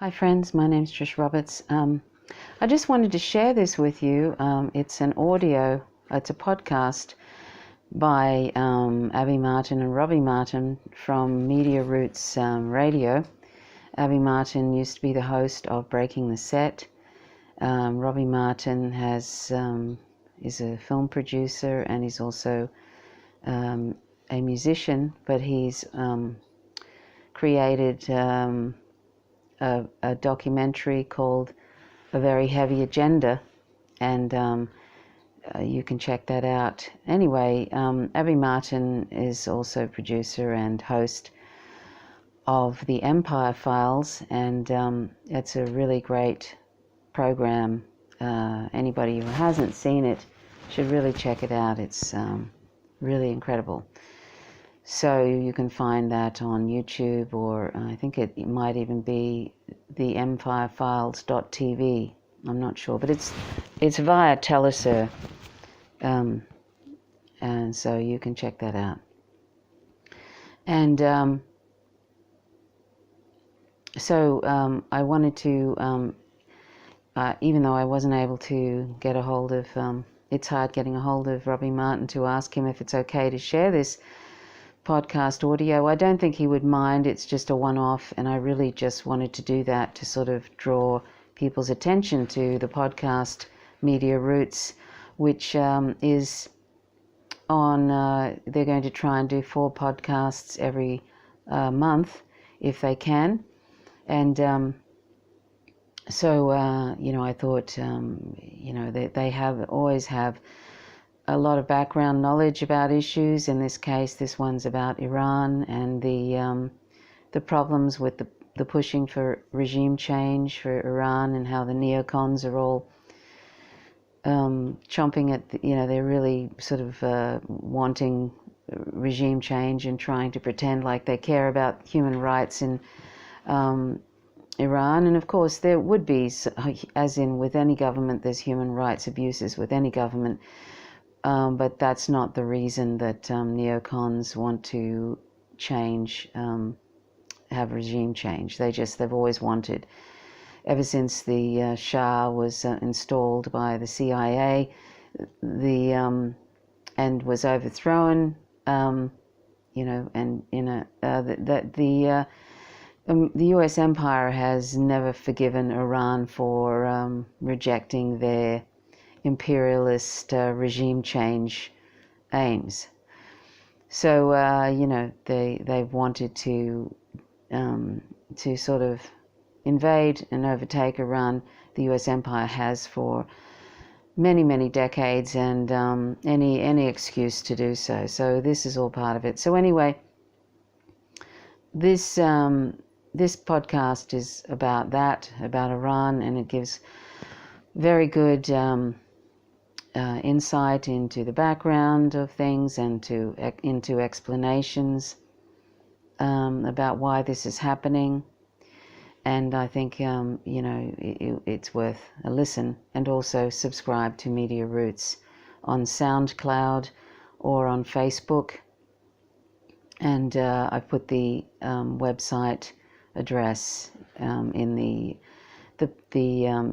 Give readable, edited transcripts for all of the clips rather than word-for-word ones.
Hi friends, my name's Trish Roberts. I just wanted to share this with you. It's an audio, it's a podcast by Abby Martin and Robbie Martin from Media Roots Radio. Abby Martin used to be the host of Breaking the Set. Robbie Martin is a film producer, and he's also a musician, but he's created a documentary called A Very Heavy Agenda, and you can check that out. Anyway, Abby Martin is also producer and host of the Empire Files, and it's a really great program. Anybody who hasn't seen it should really check it out. It's really incredible. So you can find that on YouTube, or I think it might even be the empirefiles.tv. I'm not sure, but it's via Telesur, and so you can check that out. And I wanted to, even though I wasn't able to get a hold of, it's hard getting a hold of Robbie Martin to ask him if it's okay to share this podcast audio. I don't think he would mind. It's just a one-off, and I really just wanted to do that to sort of draw people's attention to the podcast Media Roots, which is on, they're going to try and do 4 podcasts every month if they can. And I thought, they always have a lot of background knowledge about issues. In this case, this one's about Iran and the problems with the pushing for regime change for Iran, and how the neocons are all chomping at, they're really sort of wanting regime change and trying to pretend like they care about human rights in Iran. And of course there would be, as in with any government, there's human rights abuses with any government. But that's not the reason that neocons want to change, have regime change. They've always wanted, ever since the Shah was installed by the CIA, and was overthrown, and the U.S. empire has never forgiven Iran for rejecting their imperialist regime change aims. So they've wanted to sort of invade and overtake Iran. The U.S. empire has for many, many decades, and any excuse to do so. So this is all part of it. So anyway, this podcast is about that, about Iran, and it gives very good insight into the background of things, and into explanations about why this is happening. And I think it's worth a listen. And also subscribe to Media Roots on SoundCloud or on Facebook. And I've put the website address in the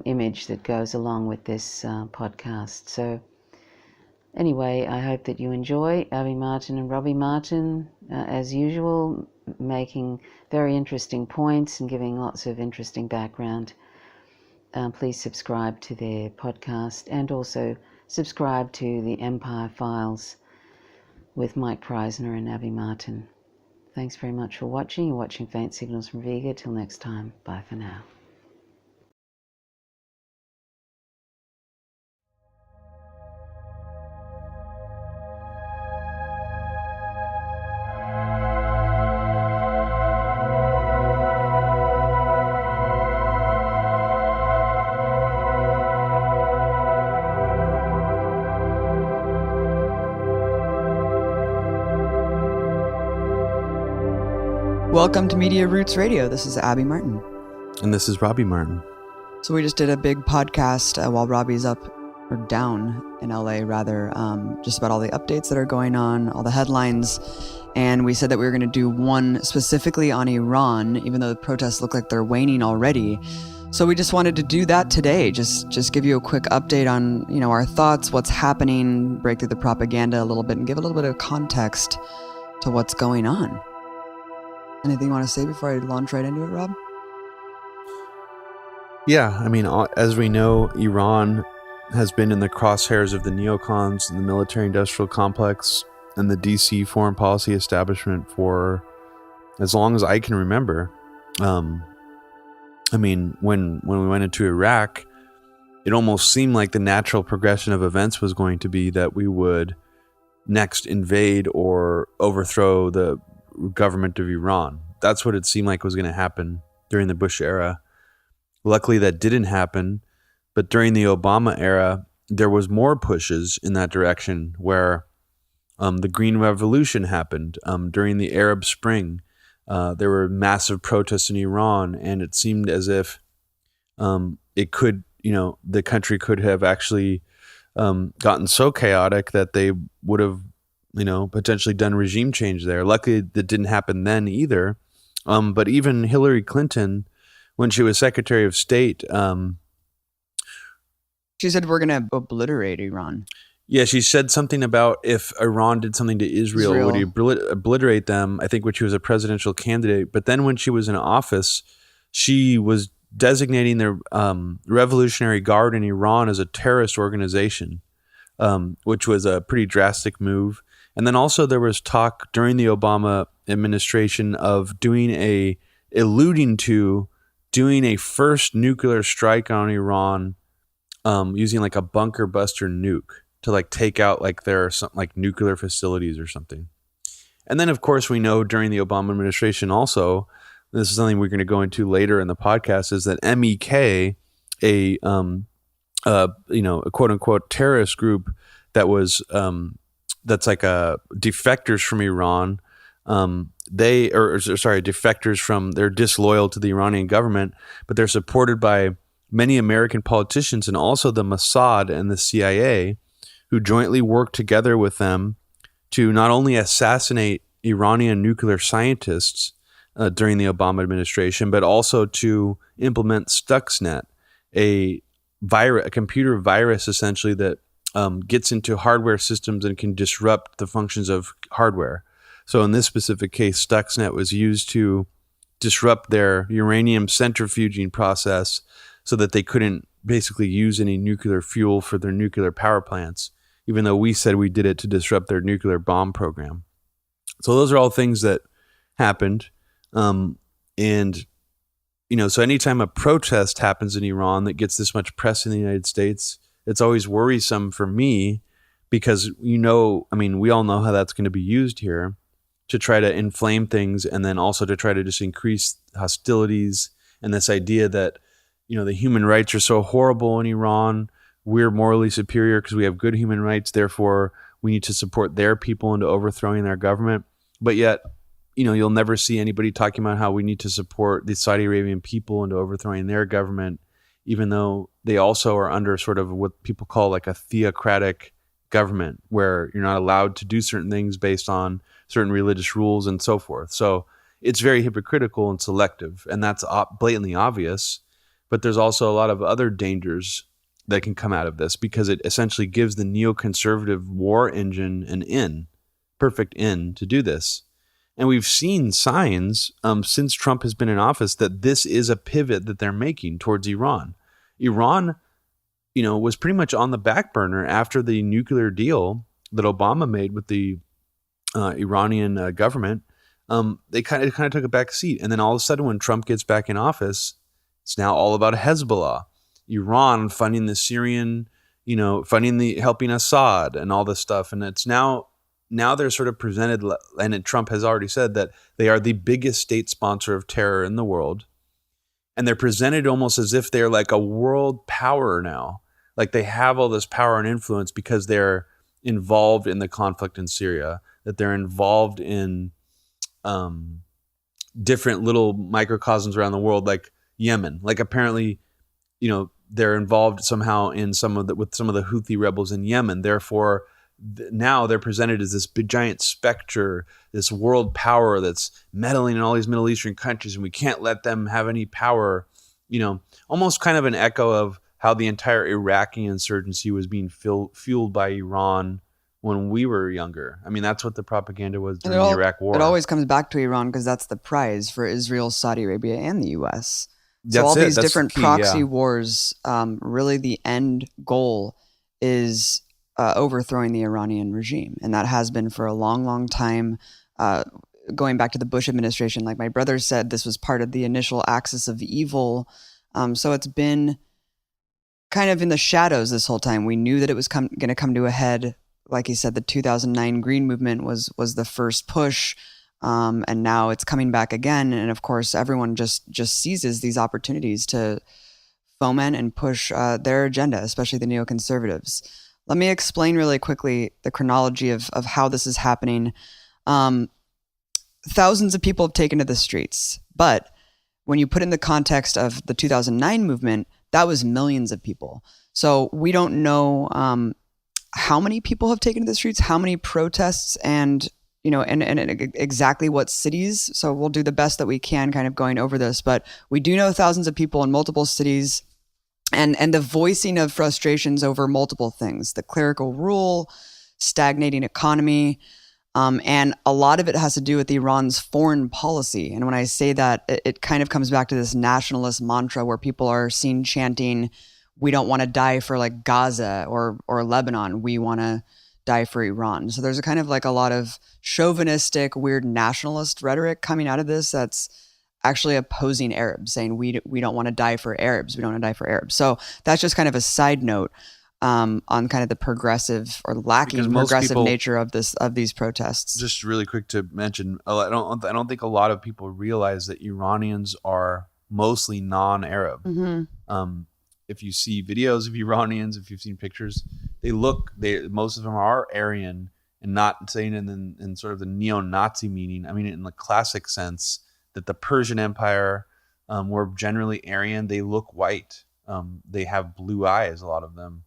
image that goes along with this podcast. So anyway, I hope that you enjoy Abby Martin and Robbie Martin, as usual, making very interesting points and giving lots of interesting background. Please subscribe to their podcast, and also subscribe to the Empire Files with Mike Preisner and Abby Martin. Thanks very much for watching. You're watching Faint Signals from Vega. Till next time, bye for now. Welcome to Media Roots Radio. This is Abby Martin. And this is Robbie Martin. So we just did a big podcast while Robbie's up, or down in LA rather, just about all the updates that are going on, all the headlines. And we said that we were going to do one specifically on Iran, even though the protests look like they're waning already. So we just wanted to do that today. Just give you a quick update on, our thoughts, what's happening, break through the propaganda a little bit, and give a little bit of context to what's going on. Anything you want to say before I launch right into it, Rob? Yeah, I mean, as we know, Iran has been in the crosshairs of the neocons and the military-industrial complex and the DC foreign policy establishment for as long as I can remember. I mean, when we went into Iraq, it almost seemed like the natural progression of events was going to be that we would next invade or overthrow the government of Iran. That's what it seemed like was going to happen during the Bush era. Luckily, that didn't happen. But during the Obama era, there was more pushes in that direction where the Green Revolution happened. During the Arab Spring, there were massive protests in Iran, and it seemed as if it could, the country could have actually gotten so chaotic that they would have, potentially done regime change there. Luckily, that didn't happen then either. But even Hillary Clinton, when she was Secretary of State, she said we're going to obliterate Iran. Yeah, she said something about if Iran did something to Israel. Would he obliterate them? I think when she was a presidential candidate. But then when she was in office, she was designating the Revolutionary Guard in Iran as a terrorist organization, which was a pretty drastic move. And then also there was talk during the Obama administration of alluding to doing a first nuclear strike on Iran using like a bunker buster nuke to like take out like their like nuclear facilities or something. And then of course we know during the Obama administration also, this is something we're going to go into later in the podcast, is that MEK, a quote unquote terrorist group that was that's like defectors from Iran. Defectors from, they're disloyal to the Iranian government, but they're supported by many American politicians and also the Mossad and the CIA, who jointly worked together with them to not only assassinate Iranian nuclear scientists during the Obama administration, but also to implement Stuxnet, a computer virus essentially that gets into hardware systems and can disrupt the functions of hardware. So in this specific case, Stuxnet was used to disrupt their uranium centrifuging process so that they couldn't basically use any nuclear fuel for their nuclear power plants, even though we said we did it to disrupt their nuclear bomb program. So those are all things that happened. So anytime a protest happens in Iran that gets this much press in the United States, it's always worrisome for me because, we all know how that's going to be used here to try to inflame things and then also to try to just increase hostilities and this idea that, the human rights are so horrible in Iran. We're morally superior because we have good human rights. Therefore, we need to support their people into overthrowing their government. But yet, you'll never see anybody talking about how we need to support the Saudi Arabian people into overthrowing their government, even though they also are under sort of what people call like a theocratic government, where you're not allowed to do certain things based on certain religious rules and so forth. So it's very hypocritical and selective, and that's blatantly obvious. But there's also a lot of other dangers that can come out of this because it essentially gives the neoconservative war engine an perfect in to do this. And we've seen signs since Trump has been in office that this is a pivot that they're making towards Iran. Iran, was pretty much on the back burner after the nuclear deal that Obama made with the Iranian government. They kind of took a back seat. And then all of a sudden when Trump gets back in office, it's now all about Hezbollah, Iran funding the Syrian, helping Assad and all this stuff. And it's now they're sort of presented, and Trump has already said that they are the biggest state sponsor of terror in the world. And they're presented almost as if they're like a world power now. Like they have all this power and influence because they're involved in the conflict in Syria, that they're involved in different little microcosms around the world, like Yemen. Like apparently, they're involved somehow in with some of the Houthi rebels in Yemen. Therefore, now they're presented as this big giant specter, this world power that's meddling in all these Middle Eastern countries, and we can't let them have any power. Almost kind of an echo of how the entire Iraqi insurgency was being fueled by Iran when we were younger. I mean, that's what the propaganda was during the Iraq War. It always comes back to Iran because that's the prize for Israel, Saudi Arabia, and the U.S. So That's all it. these That's different key, proxy yeah. wars, really the end goal is overthrowing the Iranian regime. And that has been for a long, long time. Going back to the Bush administration, like my brother said, this was part of the initial axis of evil. So it's been kind of in the shadows this whole time. We knew that it was going to come to a head. Like he said, the 2009 Green Movement was the first push. And now it's coming back again. And of course, everyone just seizes these opportunities to foment and push their agenda, especially the neoconservatives. Let me explain really quickly the chronology of how this is happening. Thousands of people have taken to the streets, but when you put in the context of the 2009 movement, that was millions of people. So we don't know how many people have taken to the streets, how many protests, and exactly what cities. So we'll do the best that we can kind of going over this, but we do know thousands of people in multiple cities and the voicing of frustrations over multiple things, the clerical rule, stagnating economy, and a lot of it has to do with Iran's foreign policy. And when I say that, it kind of comes back to this nationalist mantra where people are seen chanting, we don't want to die for like Gaza or Lebanon. We want to die for Iran. So there's a kind of like a lot of chauvinistic, weird nationalist rhetoric coming out of this that's actually opposing Arabs, saying we don't want to die for Arabs. We don't want to die for Arabs. So that's just kind of a side note on kind of the progressive or lacking progressive nature of these protests. Just really quick to mention, I don't think a lot of people realize that Iranians are mostly non-Arab. Mm-hmm. If you see videos of Iranians, if you've seen pictures, most of them are Aryan, and not saying in sort of the neo-Nazi meaning. I mean, in the classic sense that the Persian Empire were generally Aryan. They look white. They have blue eyes, a lot of them.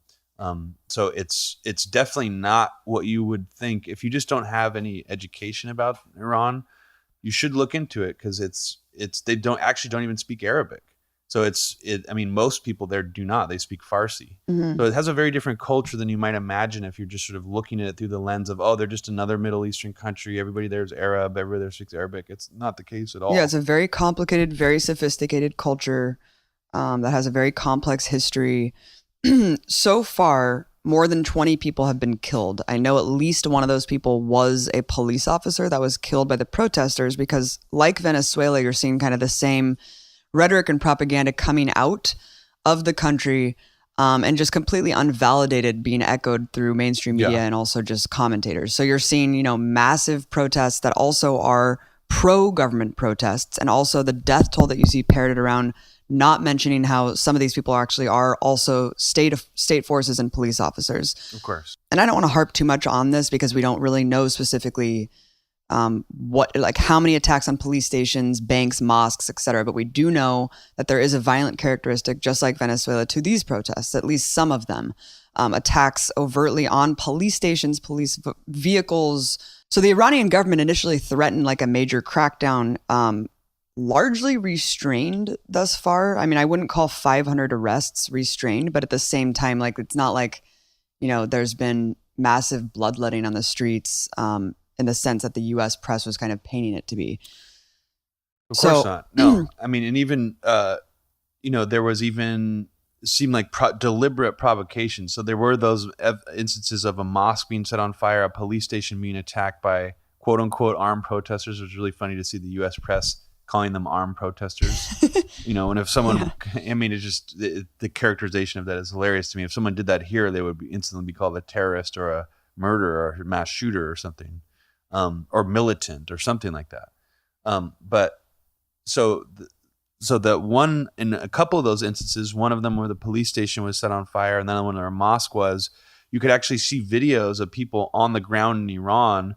So it's definitely not what you would think. If you just don't have any education about Iran, you should look into it, because they don't even speak Arabic. So most people there do not. They speak Farsi. Mm-hmm. So it has a very different culture than you might imagine if you're just sort of looking at it through the lens of, oh, they're just another Middle Eastern country. Everybody there is Arab. Everybody there speaks Arabic. It's not the case at all. Yeah, it's a very complicated, very sophisticated culture that has a very complex history. So far, more than 20 people have been killed. I know at least one of those people was a police officer that was killed by the protesters, because like Venezuela, you're seeing kind of the same rhetoric and propaganda coming out of the country and just completely unvalidated, being echoed through mainstream media and also just commentators. So you're seeing, massive protests that also are pro-government protests, and also the death toll that you see parroted around, not mentioning how some of these people are also state forces and police officers. Of course. And I don't want to harp too much on this because we don't really know specifically how many attacks on police stations, banks, mosques, etc. But we do know that there is a violent characteristic, just like Venezuela, to these protests, at least some of them. Attacks overtly on police stations, police vehicles. So the Iranian government initially threatened like a major crackdown, largely restrained thus far. I mean, I wouldn't call 500 arrests restrained, but at the same time, like, it's not like, there's been massive bloodletting on the streets, in the sense that the U.S. press was kind of painting it to be. Of course not. No, I mean, and even, there was even seemed like deliberate provocation. So there were those instances of a mosque being set on fire, a police station being attacked by quote unquote armed protesters. It was really funny to see the U.S. press calling them armed protesters. And if someone, I mean, it's just the characterization of that is hilarious to me. If someone did that here, they would instantly be called a terrorist or a murderer or a mass shooter or something. Or militant or something like that. So the one, in a couple of those instances, one of them where the police station was set on fire, and then when a mosque was, you could actually see videos of people on the ground in Iran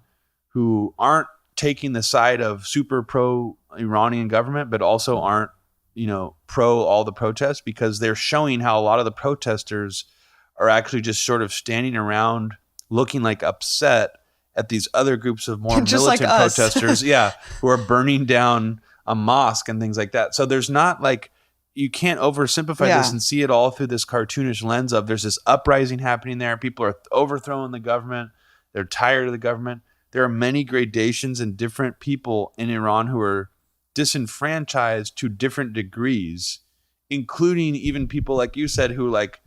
who aren't taking the side of super pro Iranian government, but also aren't, pro all the protests, because they're showing how a lot of the protesters are actually just sort of standing around looking like upset at these other groups of more Just like militant us. protesters, who are burning down a mosque and things like that. So there's not like, you can't oversimplify this and see it all through this cartoonish lens of there's this uprising happening there. People are overthrowing the government. They're tired of the government. There are many gradations and different people in Iran who are disenfranchised to different degrees, including even people like you said who like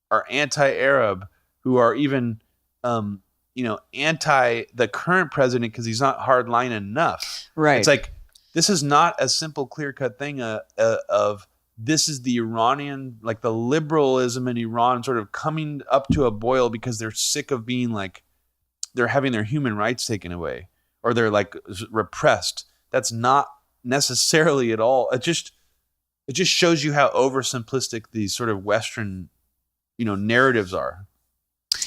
are anti-Arab, who are even anti the current president because he's not hardline enough. Right. It's like, this is not a simple clear-cut thing of this is the Iranian, like the liberalism in Iran sort of coming up to a boil because they're sick of being like, they're having their human rights taken away or they're like repressed. That's not necessarily at all. It just shows you how oversimplistic these sort of Western, narratives are.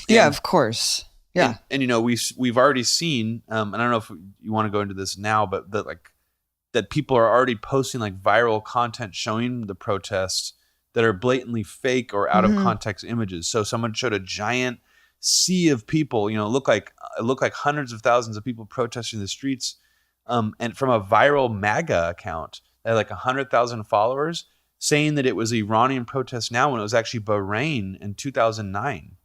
Yeah, of course. Yeah. And we've already seen, and I don't know if you want to go into this now, but that people are already posting like viral content showing the protests that are blatantly fake or out of context images. So someone showed a giant sea of people, it looked like hundreds of thousands of people protesting the streets. And from a viral MAGA account that had like 100,000 followers saying that it was Iranian protest now when it was actually Bahrain in 2009.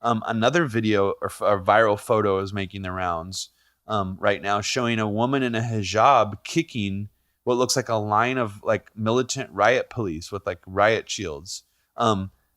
Another video or viral photo is making the rounds right now showing a woman in a hijab kicking what looks like a line of like militant riot police with like riot shields.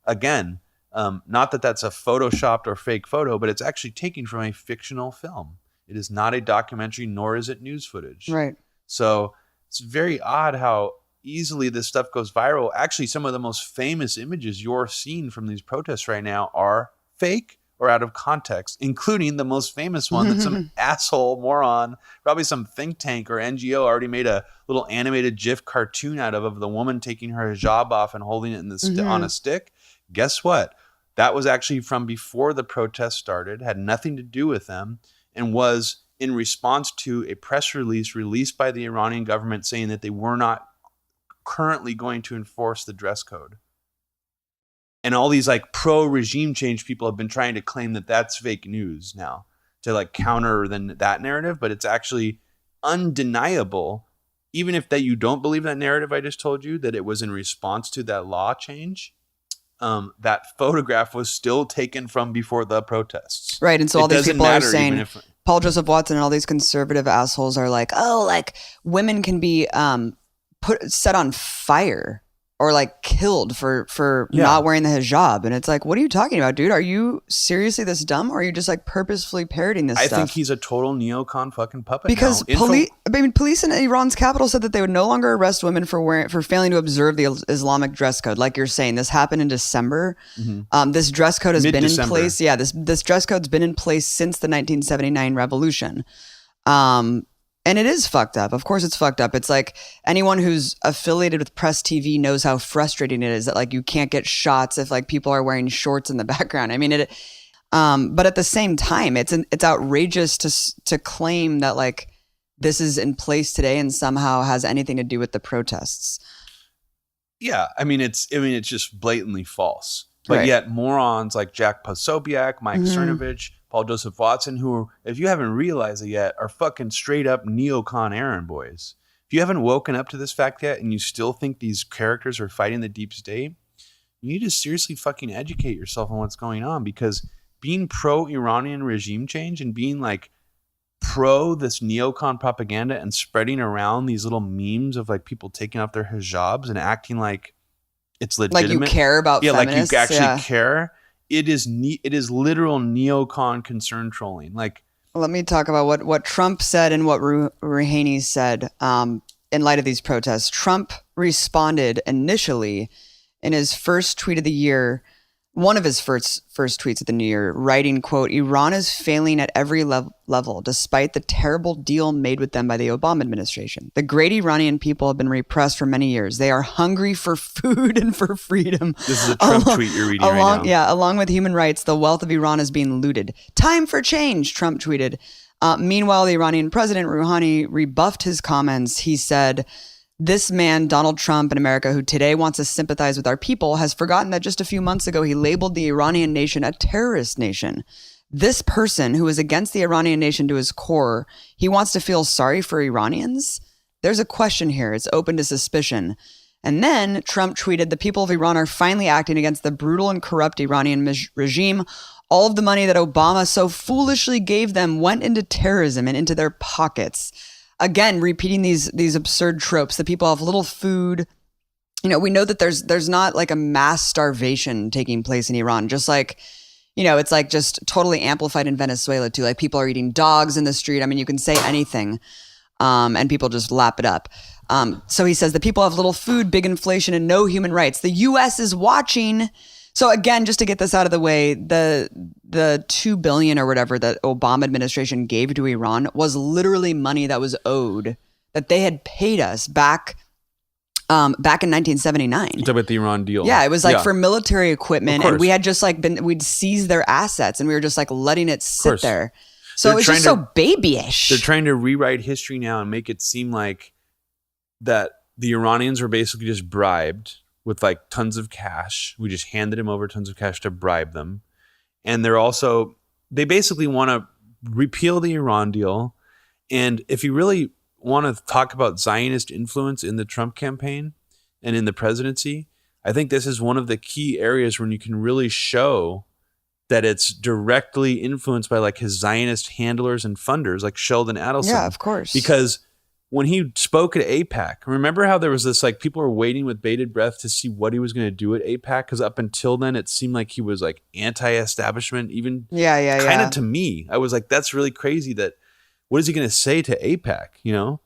Again, not that that's a photoshopped or fake photo, but it's actually taken from a fictional film. It is not a documentary, nor is it news footage. Right. So it's very odd how easily this stuff goes viral. Actually, some of the most famous images you're seeing from these protests right now are fake or out of context, including the most famous one that some asshole moron, probably some think tank or NGO already made a little animated GIF cartoon out of the woman taking her hijab off and holding it in on a stick. Guess what? That was actually from before the protest started, had nothing to do with them, and was in response to a press release released by the Iranian government saying that they were not currently going to enforce the dress code. And all these like pro-regime change people have been trying to claim that that's fake news now to like counter that narrative, but it's actually undeniable, even if that you don't believe that narrative I just told you, that it was in response to that law change. That photograph was still taken from before the protests. Right. And so all these people are saying, Paul Joseph Watson and all these conservative assholes are like, oh, like women can be set on fire or like killed for not wearing the hijab. And it's like, what are you talking about, dude? Are you seriously this dumb? Or are you just like purposefully parroting this stuff? I think he's a total neocon fucking puppet. Because police in Iran's capital said that they would no longer arrest women for failing to observe the Islamic dress code. Like you're saying, this happened in December. This dress code has been in place. Yeah, this dress code's been in place since the 1979 revolution. And it is fucked up. Of course it's fucked up. It's like anyone who's affiliated with Press TV knows how frustrating it is that like you can't get shots if like people are wearing shorts in the background. I mean, but at the same time, it's outrageous to claim that like this is in place today and somehow has anything to do with the protests. Yeah, I mean it's just blatantly false. But yet morons like Jack Posobiec, Mike Cernovich, Paul Joseph Watson, who, if you haven't realized it yet, are fucking straight up neocon errand boys. If you haven't woken up to this fact yet and you still think these characters are fighting the deep state, you need to seriously fucking educate yourself on what's going on, because being pro-Iranian regime change and being like pro this neocon propaganda and spreading around these little memes of like people taking off their hijabs and acting like it's legitimate. Like you care about feminists. Like you actually care. It is literal neocon concern trolling. Like, let me talk about what Trump said and what Rouhani said in light of these protests. Trump responded initially in his first tweet of the year, one of his first tweets of the new year, writing, quote, "Iran is failing at every level, despite the terrible deal made with them by the Obama administration. The great Iranian people have been repressed for many years. They are hungry for food and for freedom." This is a Trump tweet you're reading right now. Yeah, along with human rights, the wealth of Iran is being looted. Time for change, Trump tweeted. Meanwhile, the Iranian president, Rouhani, rebuffed his comments. He said, "This man, Donald Trump in America, who today wants to sympathize with our people, has forgotten that just a few months ago he labeled the Iranian nation a terrorist nation. this person who is against the Iranian nation to his core, he wants to feel sorry for Iranians? There's a question here. It's open to suspicion. And then Trump tweeted, the people of Iran are finally acting against the brutal and corrupt Iranian regime. All of the money that Obama so foolishly gave them went into terrorism and into their pockets. Again, repeating these absurd tropes that people have little food. You know, we know that there's not like a mass starvation taking place in Iran, just like, you know, it's like just totally amplified in Venezuela too. Like people are eating dogs in the street. I mean, you can say anything, and people just lap it up. So he says the people have little food, big inflation, and no human rights. The U.S. is watching. So again, just to get this out of the way, the $2 billion or whatever that Obama administration gave to Iran was literally money that was owed, that they had paid us back in 1979. You talk about the Iran deal. Yeah, it was like for military equipment, and we had just like we'd seized their assets, and we were just like letting it sit there. So it was just so babyish. They're trying to rewrite history now and make it seem like that the Iranians were basically just bribed with like tons of cash. We just handed him over tons of cash to bribe them. And they basically want to repeal the Iran deal. And if you really want to talk about Zionist influence in the Trump campaign and in the presidency, I think this is one of the key areas when you can really show that it's directly influenced by like his Zionist handlers and funders like Sheldon Adelson. Yeah, of course. Because when he spoke at AIPAC, remember how there was this like people were waiting with bated breath to see what he was going to do at AIPAC? Because up until then, it seemed like he was like anti-establishment. Even kind of to me, I was like, that's really crazy. That what is he going to say to AIPAC? You know,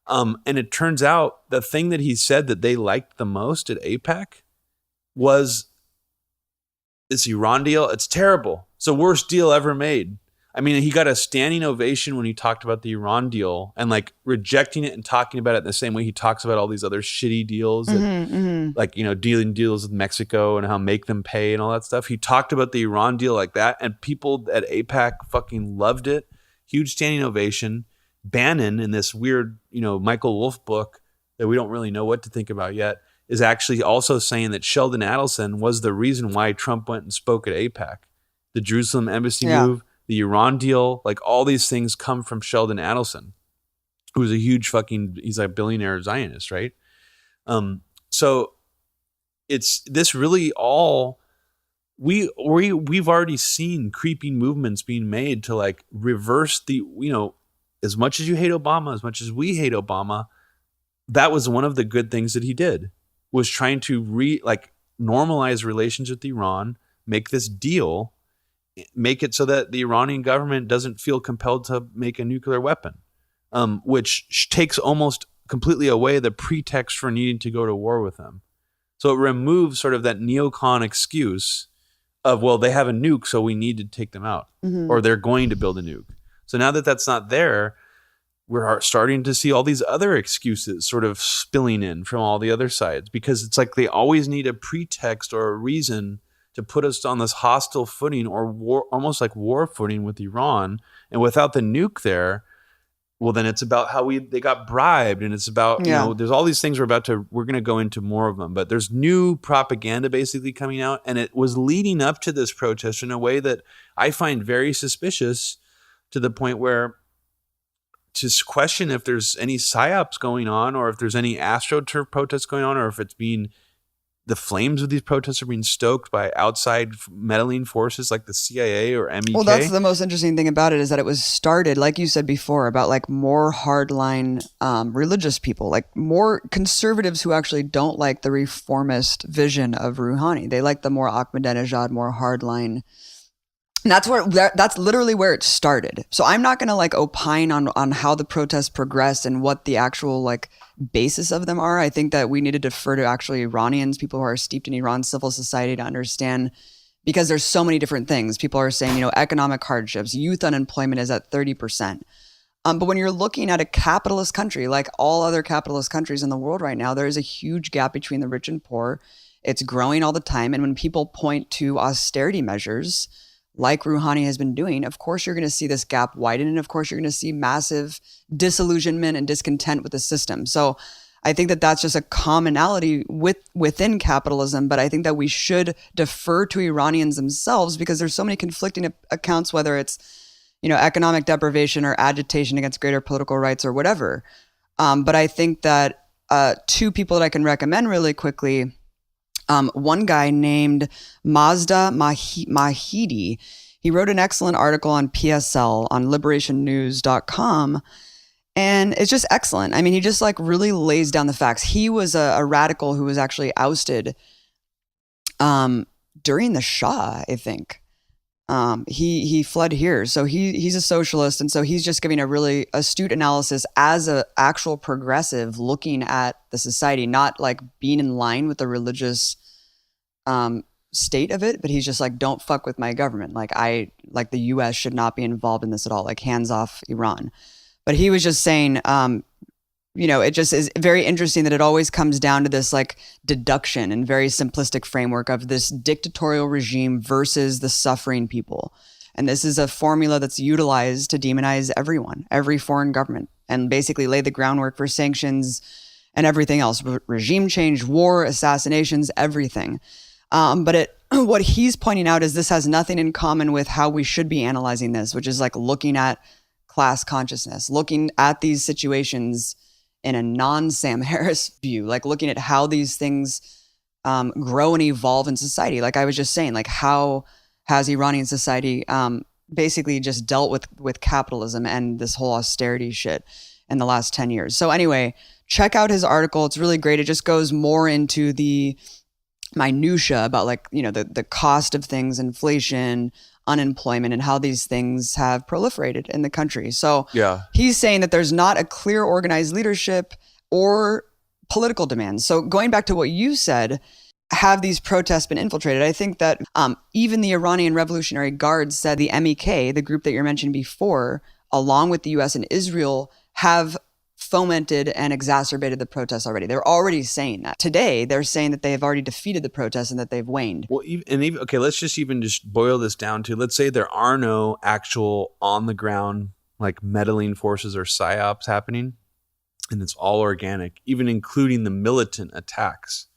and it turns out the thing that he said that they liked the most at AIPAC was this Iran deal. It's terrible. It's the worst deal ever made. I mean, he got a standing ovation when he talked about the Iran deal and like rejecting it and talking about it in the same way he talks about all these other shitty deals, like, you know, dealing deals with Mexico and how make them pay and all that stuff. He talked about the Iran deal like that, and people at AIPAC fucking loved it. Huge standing ovation. Bannon, in this weird, you know, Michael Wolff book that we don't really know what to think about yet, is actually also saying that Sheldon Adelson was the reason why Trump went and spoke at AIPAC. The Jerusalem embassy move, the Iran deal, like all these things come from Sheldon Adelson, who's a huge he's a billionaire Zionist, right? So it's this really all we've already seen creeping movements being made to like reverse the, you know, as much as you hate Obama, as much as we hate Obama, that was one of the good things that he did, was trying to normalize relations with Iran, make this deal, make it so that the Iranian government doesn't feel compelled to make a nuclear weapon, which takes almost completely away the pretext for needing to go to war with them. So it removes sort of that neocon excuse of, well, they have a nuke, so we need to take them out, or they're going to build a nuke. So now that that's not there, we're starting to see all these other excuses sort of spilling in from all the other sides, because it's like they always need a pretext or a reason to put us on this hostile footing or war, almost like war footing with Iran. And without the nuke there, well, then it's about how they got bribed, and it's about, you know, there's all these things we're going to go into more of them, but there's new propaganda basically coming out, and it was leading up to this protest in a way that I find very suspicious, to the point where to question if there's any psyops going on, or if there's any AstroTurf protests going on, or if it's the flames of these protests are being stoked by outside meddling forces like the CIA or MEK. Well, that's the most interesting thing about it, is that it was started, like you said before, about like more hardline religious people, like more conservatives who actually don't like the reformist vision of Rouhani. They like the more Ahmadinejad, more hardline. And that's literally where it started. So I'm not going to like opine on how the protests progressed and what the actual like basis of them are. I think that we need to defer to actually Iranians, people who are steeped in Iran civil society, to understand, because there's so many different things. People are saying, you know, economic hardships, youth unemployment is at 30%. But when you're looking at a capitalist country, like all other capitalist countries in the world right now, there is a huge gap between the rich and poor. It's growing all the time. And when people point to austerity measures, like Rouhani has been doing, of course you're going to see this gap widen, and of course you're going to see massive disillusionment and discontent with the system. So I think that that's just a commonality within capitalism, but I think that we should defer to Iranians themselves because there's so many conflicting accounts, whether it's, economic deprivation or agitation against greater political rights or whatever. But I think that two people that I can recommend really quickly, one guy named Mazda Mahidi, he wrote an excellent article on PSL on liberationnews.com. And it's just excellent. I mean, he just like really lays down the facts. He was a radical who was actually ousted during the Shah, I think. He fled here. So he's a socialist. And so he's just giving a really astute analysis as an actual progressive looking at the society, not like being in line with the religious state of it, but he's just like, don't fuck with my government. Like the US should not be involved in this at all. Like hands off Iran. But he was just saying, it just is very interesting that it always comes down to this like deduction and very simplistic framework of this dictatorial regime versus the suffering people. And this is a formula that's utilized to demonize everyone, every foreign government, and basically lay the groundwork for sanctions and everything else, regime change, war, assassinations, everything. But what he's pointing out is this has nothing in common with how we should be analyzing this, which is like looking at class consciousness, looking at these situations in a non-Sam Harris view, like looking at how these things grow and evolve in society. Like I was just saying, like how has Iranian society basically just dealt with capitalism and this whole austerity shit in the last 10 years. So anyway, check out his article. It's really great. It just goes more into the minutia about like, the cost of things, inflation, unemployment, and how these things have proliferated in the country. So he's saying that there's not a clear organized leadership or political demands. So going back to what you said, have these protests been infiltrated? I think that even the Iranian Revolutionary Guard said the MEK, the group that you're mentioning before, along with the US and Israel, have fomented and exacerbated the protests already. They're already saying that. Today, they're saying that they have already defeated the protests and that they've waned. Well, okay, let's just boil this down to, let's say there are no actual on the ground like meddling forces or psyops happening, and it's all organic, even including the militant attacks.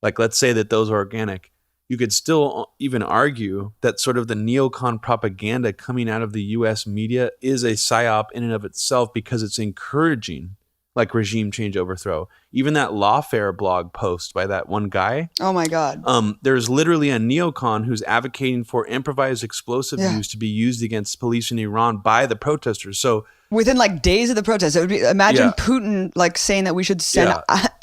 Like, let's say that those are organic. You could still even argue that sort of the neocon propaganda coming out of the US media is a psyop in and of itself because it's encouraging like regime change overthrow. Even that Lawfare blog post by that one guy. Oh my God. There's literally a neocon who's advocating for improvised explosive use to be used against police in Iran by the protesters. So within like days of the protest, it would be, imagine Putin like saying that we should send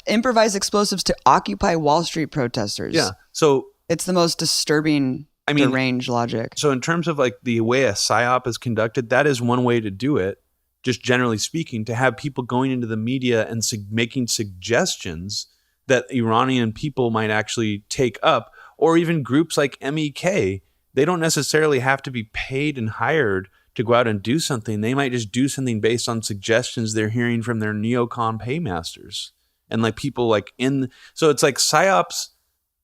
improvised explosives to Occupy Wall Street protesters. Yeah. So it's the most disturbing, deranged logic. So in terms of like the way a psyop is conducted, that is one way to do it, just generally speaking, to have people going into the media and making suggestions that Iranian people might actually take up, or even groups like MEK. They don't necessarily have to be paid and hired to go out and do something. They might just do something based on suggestions they're hearing from their neocon paymasters. And like people like so it's like psyops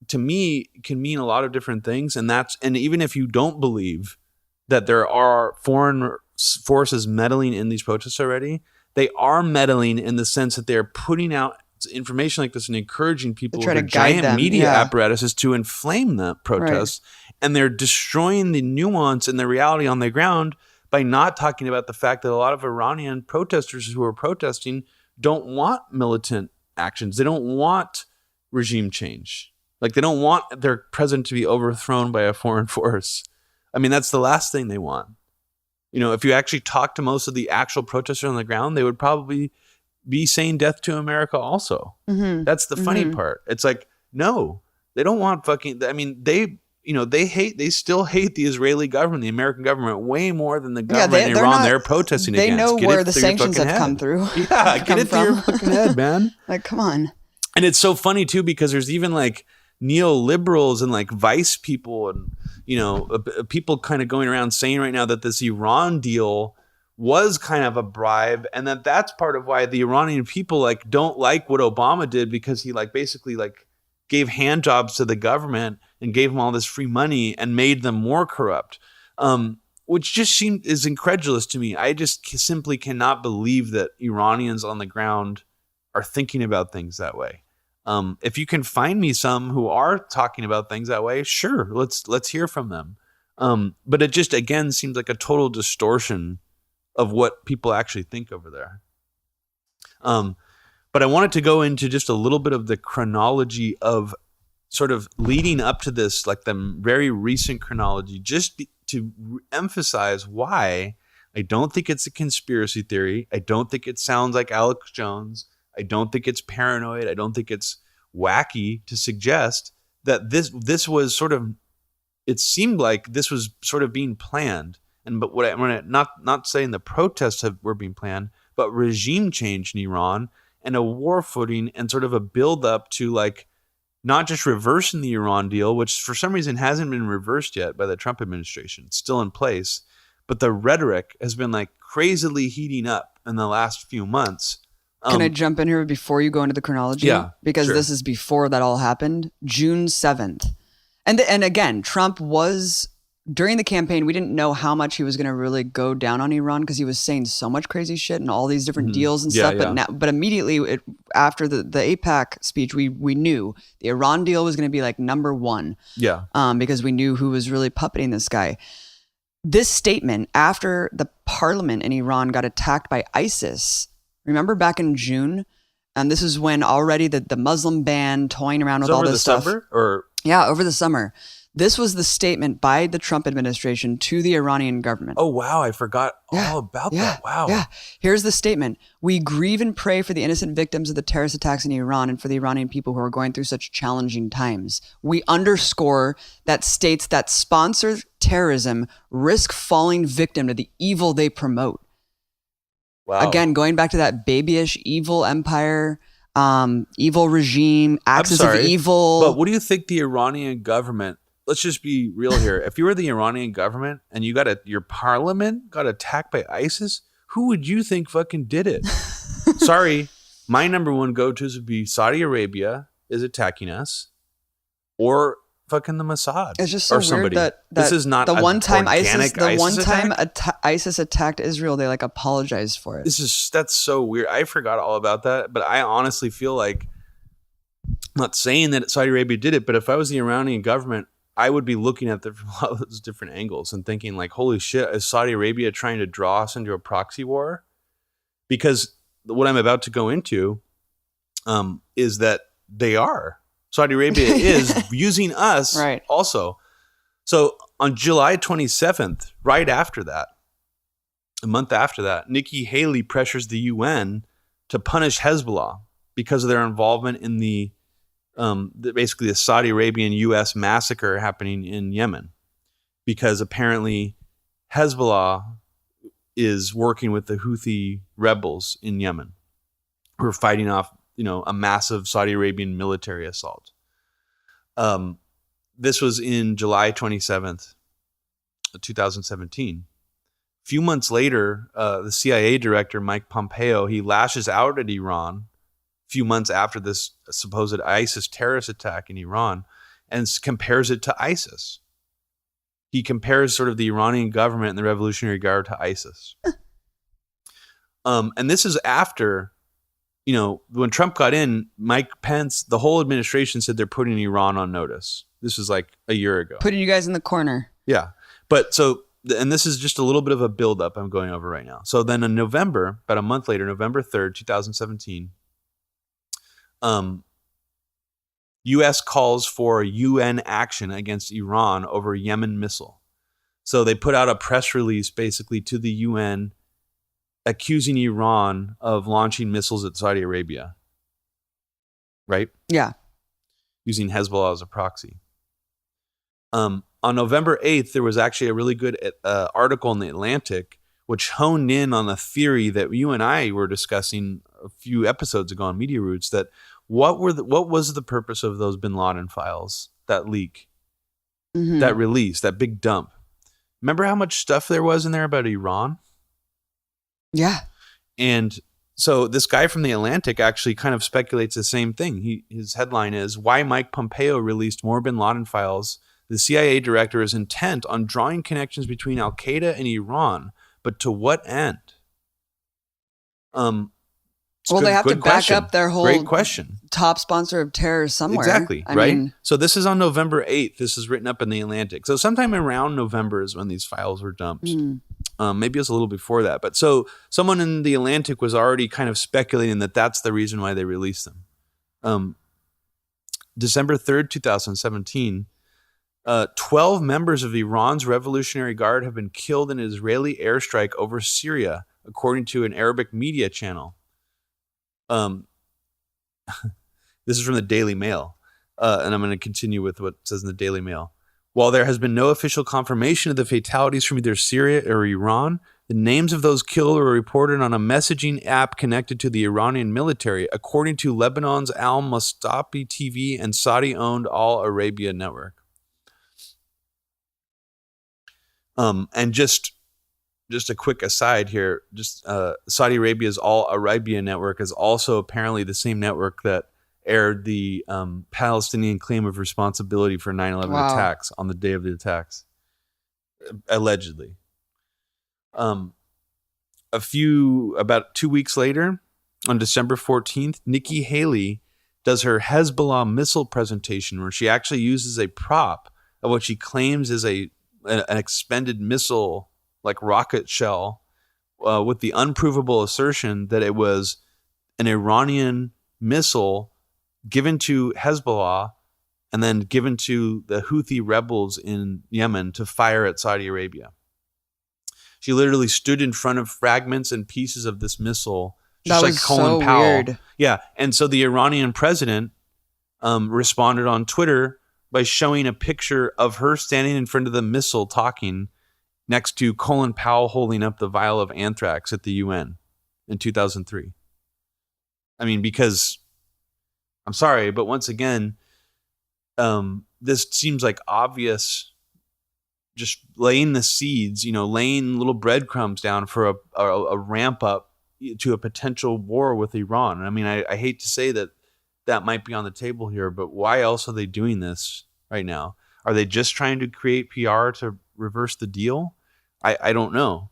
to me can mean a lot of different things. And even if you don't believe that there are foreign forces meddling in these protests already, they are meddling in the sense that they're putting out information like this and encouraging people with their giant media apparatuses to inflame the protests. Right. And they're destroying the nuance and the reality on the ground by not talking about the fact that a lot of Iranian protesters who are protesting don't want militant actions. They don't want regime change. Like, they don't want their president to be overthrown by a foreign force. I mean, that's the last thing they want. If you actually talk to most of the actual protesters on the ground, they would probably be saying death to America also. Mm-hmm. That's the funny part. It's like, no, they don't want they still hate the Israeli government, the American government, way more than the government in Iran they're protesting against. They know where the sanctions have come through. Yeah, get it through your fucking head, man. Like, come on. And it's so funny, too, because there's even like neoliberals and like vice people and, people kind of going around saying right now that this Iran deal was kind of a bribe, and that's part of why the Iranian people like don't like what Obama did, because he like basically like gave hand jobs to the government and gave them all this free money and made them more corrupt, which just is incredulous to me. I just simply cannot believe that Iranians on the ground are thinking about things that way. If you can find me some who are talking about things that way, sure, let's hear from them. But it just, again, seems like a total distortion of what people actually think over there. But I wanted to go into just a little bit of the chronology of sort of leading up to this, like the very recent chronology, just to emphasize why I don't think it's a conspiracy theory. I don't think it sounds like Alex Jones. I don't think it's paranoid. I don't think it's wacky to suggest that this was sort of, it seemed like this was sort of being planned. And but not saying the protests were being planned, but regime change in Iran and a war footing and sort of a build up to like not just reversing the Iran deal, which for some reason hasn't been reversed yet by the Trump administration. It's still in place. But the rhetoric has been like crazily heating up in the last few months. Can I jump in here before you go into the chronology? Yeah, because sure. this is before that all happened. June 7th. And again, Trump was, during the campaign, we didn't know how much he was going to really go down on Iran because he was saying so much crazy shit and all these different deals and stuff. Yeah. But immediately after the AIPAC speech, we knew the Iran deal was going to be like number one. Yeah. Because we knew who was really puppeting this guy. This statement after the parliament in Iran got attacked by ISIS, remember back in June? And this is when already the Muslim ban toying around with all this stuff. Over the summer? Yeah, over the summer. This was the statement by the Trump administration to the Iranian government. Oh, wow. I forgot all about that. Wow. Yeah. Here's the statement. We grieve and pray for the innocent victims of the terrorist attacks in Iran and for the Iranian people who are going through such challenging times. We underscore that states that sponsor terrorism risk falling victim to the evil they promote. Wow. Again, going back to that babyish evil empire, evil regime, axis of evil. But what do you think the Iranian government, let's just be real here. If you were the Iranian government and you your parliament got attacked by ISIS, who would you think fucking did it? Sorry, my number one go-tos would be Saudi Arabia is attacking us, or fucking the Mossad. It's just so weird that this is not the one time ISIS ISIS attacked Israel, they like apologized for it. That's so weird. I forgot all about that, but I honestly feel like, I'm not saying that Saudi Arabia did it, but if I was the Iranian government, I would be looking at a lot of those different angles and thinking like, holy shit, is Saudi Arabia trying to draw us into a proxy war? Because what I'm about to go into is that they are. Saudi Arabia is using us also. So on July 27th, right after that, a month after that, Nikki Haley pressures the UN to punish Hezbollah because of their involvement in basically the Saudi Arabian U.S. massacre happening in Yemen. Because apparently Hezbollah is working with the Houthi rebels in Yemen who are fighting off a massive Saudi Arabian military assault. This was in July 27th, 2017. A few months later, the CIA director, Mike Pompeo, he lashes out at Iran a few months after this supposed ISIS terrorist attack in Iran and compares it to ISIS. He compares sort of the Iranian government and the Revolutionary Guard to ISIS. And this is after... when Trump got in, Mike Pence, the whole administration said they're putting Iran on notice. This was like a year ago. Putting you guys in the corner. Yeah. But and this is just a little bit of a buildup I'm going over right now. So then in November, about a month later, November 3rd, 2017, U.S. calls for UN action against Iran over Yemen missile. So they put out a press release basically to the UN accusing Iran of launching missiles at Saudi Arabia. Right? Yeah. Using Hezbollah as a proxy. On November 8th, there was actually a really good article in The Atlantic which honed in on a theory that you and I were discussing a few episodes ago on Media Roots, that what was the purpose of those bin Laden files, that leak, that release, that big dump? Remember how much stuff there was in there about Iran? Yeah. And so this guy from The Atlantic actually kind of speculates the same thing. His headline is, "Why Mike Pompeo Released More Bin Laden Files. The CIA director is intent on drawing connections between Al-Qaeda and Iran, but to what end?" Well, they have to back question. up their whole Great question. top sponsor of terror somewhere. Exactly. I right. mean, So this is on November 8th. This is written up in the Atlantic. So sometime around November is when these files were dumped. Maybe it was a little before that. But so someone in the Atlantic was already kind of speculating that that's the reason why they released them. December 3rd, 2017, 12 members of Iran's Revolutionary Guard have been killed in an Israeli airstrike over Syria, according to an Arabic media channel. This is from the Daily Mail, and I'm going to continue with what it says in the Daily Mail. While there has been no official confirmation of the fatalities from either Syria or Iran, the names of those killed were reported on a messaging app connected to the Iranian military, according to Lebanon's Al Mustafi TV and Saudi-owned Al Arabia network. And just a quick aside here, Saudi Arabia's Al Arabia network is also apparently the same network that aired the Palestinian claim of responsibility for 9/11 attacks on the day of the attacks, allegedly. About 2 weeks later, on December 14th, Nikki Haley does her Hezbollah missile presentation, where she actually uses a prop of what she claims is an expended missile, like rocket shell, with the unprovable assertion that it was an Iranian missile given to Hezbollah and then given to the Houthi rebels in Yemen to fire at Saudi Arabia. She literally stood in front of fragments and pieces of this missile, just like Colin Powell. Weird. Yeah, and so the Iranian president responded on Twitter by showing a picture of her standing in front of the missile talking next to Colin Powell holding up the vial of anthrax at the UN in 2003. I mean, because, I'm sorry, but once again, this seems like obvious, just laying the seeds, laying little breadcrumbs down for a ramp up to a potential war with Iran. I mean, I hate to say that might be on the table here, but why else are they doing this right now? Are they just trying to create PR to reverse the deal? I don't know.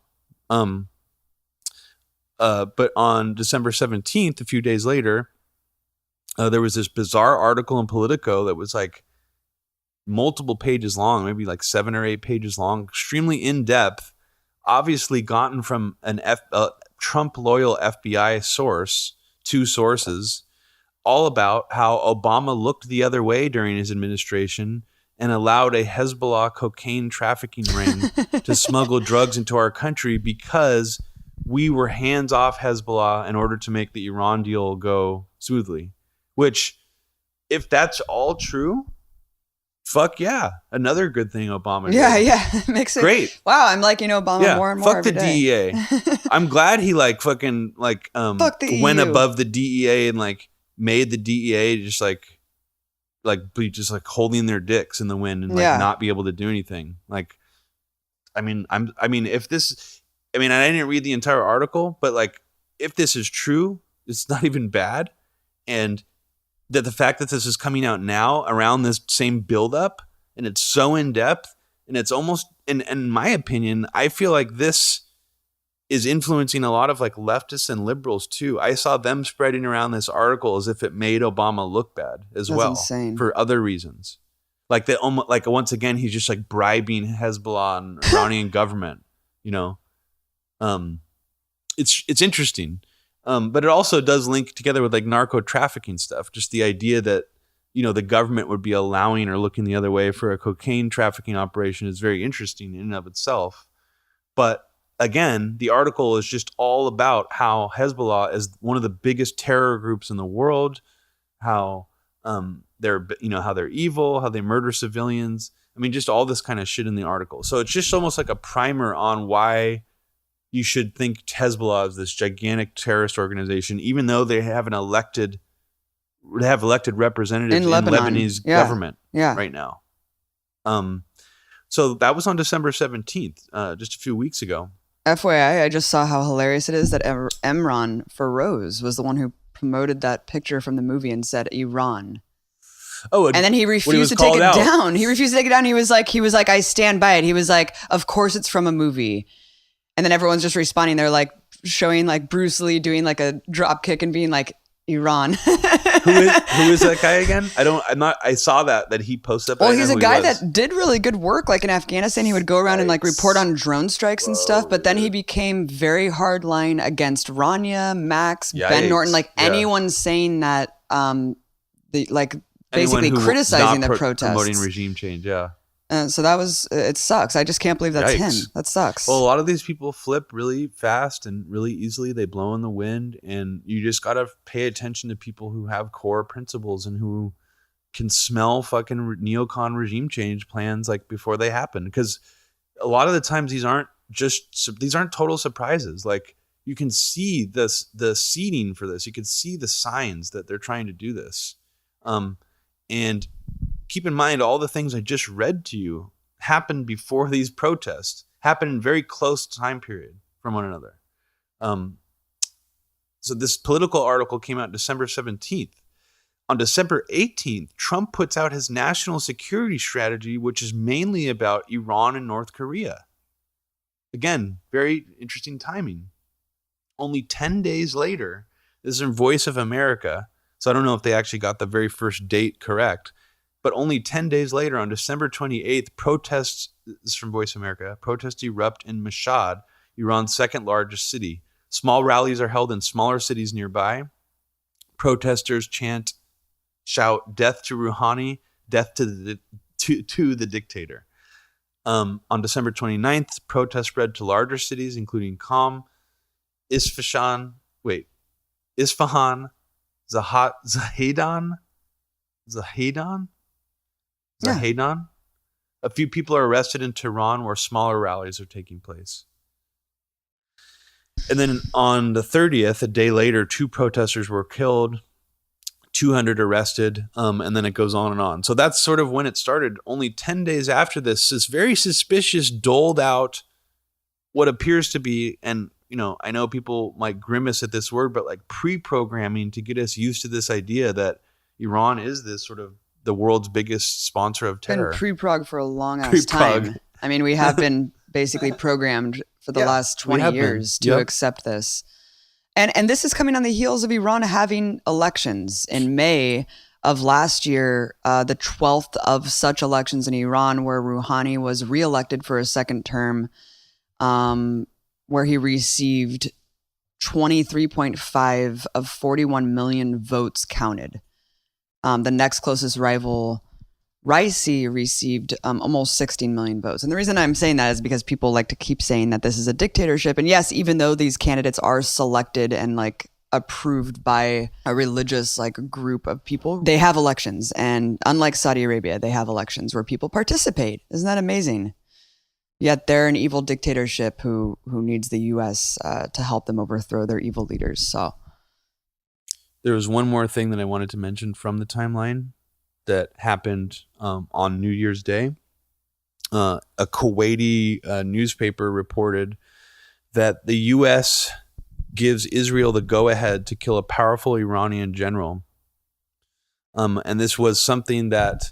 But on December 17th, a few days later, there was this bizarre article in Politico that was like multiple pages long, maybe like 7 or 8 pages long, extremely in-depth, obviously gotten from a Trump-loyal FBI source, 2 sources, all about how Obama looked the other way during his administration and allowed a Hezbollah cocaine trafficking ring to smuggle drugs into our country because we were hands off Hezbollah in order to make the Iran deal go smoothly. Which, if that's all true, fuck yeah. Another good thing Obama did. Yeah. Makes it great. Wow, I'm liking Obama more and more. Fuck the DEA. I'm glad he fuck the went EU. above the DEA and made the DEA just be just holding their dicks in the wind and not be able to do anything. I didn't read the entire article, but if this is true, it's not even bad. And that the fact that this is coming out now around this same buildup, and it's so in depth, and it's almost, in my opinion, I feel like this is influencing a lot of leftists and liberals too. I saw them spreading around this article as if it made Obama look bad as well, insane. For other reasons. Once again, he's just bribing Hezbollah and Iranian government. It's interesting. But it also does link together with narco trafficking stuff. Just the idea that, the government would be allowing or looking the other way for a cocaine trafficking operation is very interesting in and of itself. But again, the article is just all about how Hezbollah is one of the biggest terror groups in the world, how they're evil, how they murder civilians. I mean, just all this kind of shit in the article. So it's just almost like a primer on why you should think Hezbollah is this gigantic terrorist organization, even though they have elected representatives in Lebanese government right now. So that was on December 17th, just a few weeks ago. FYI, I just saw how hilarious it is that Emran Feroz was the one who promoted that picture from the movie and said Iran. Oh, and then he refused to take it down. He refused to take it down. He was like, I stand by it. He was like, of course it's from a movie. And then everyone's just responding. They're like showing like Bruce Lee doing like a drop kick and being like, Iran. Who is that guy again? I saw that he posted. Well, he's a guy that did really good work. Like in Afghanistan, he would go around and like report on drone strikes and stuff. But then he became very hardline against Rania, Max, Ben Norton, like anyone saying that, basically criticizing the protests, promoting regime change. Yeah. So it sucks. I just can't believe that's him. That sucks. Well, a lot of these people flip really fast and really easily. They blow in the wind, and you just got to pay attention to people who have core principles and who can smell fucking neocon regime change plans like before they happen. Because a lot of the times these aren't total surprises. Like you can see the seeding for this. You can see the signs that they're trying to do this. And keep in mind, all the things I just read to you happened before these protests, happened in very close time period from one another. So this Political article came out December 17th. On December 18th, Trump puts out his national security strategy, which is mainly about Iran and North Korea. Again, very interesting timing. Only 10 days later, this is in Voice of America, so I don't know if they actually got the very first date correct. But only 10 days later, on December 28th, protests, this is from Voice of America, protests erupt in Mashhad, Iran's second largest city. Small rallies are held in smaller cities nearby. Protesters shout, "Death to Rouhani, death to the dictator." On December 29th, protests spread to larger cities, including Qom, Isfahan, Zahedan. A few people are arrested in Tehran, where smaller rallies are taking place. And then on the 30th, a day later, 2 protesters were killed, 200 arrested, and then it goes on and on. So that's sort of when it started. Only 10 days after this very suspicious, doled out, what appears to be, and I know people might grimace at this word, but like pre-programming to get us used to this idea that Iran is this sort of the world's biggest sponsor of terror. Been pre-prog for a long ass time. I mean, we have been basically programmed for the last 20 years to accept this. And this is coming on the heels of Iran having elections in May of last year, the 12th of such elections in Iran, where Rouhani was reelected for a second term, where he received 23.5 of 41 million votes counted. The next closest rival, Raisi, received almost 16 million votes. And the reason I'm saying that is because people like to keep saying that this is a dictatorship. And yes, even though these candidates are selected and like approved by a religious like group of people, they have elections. And unlike Saudi Arabia, they have elections where people participate. Isn't that amazing? Yet they're an evil dictatorship who needs the U.S. To help them overthrow their evil leaders. So there was one more thing that I wanted to mention from the timeline that happened on New Year's Day. A Kuwaiti newspaper reported that the U.S. gives Israel the go-ahead to kill a powerful Iranian general. And this was something that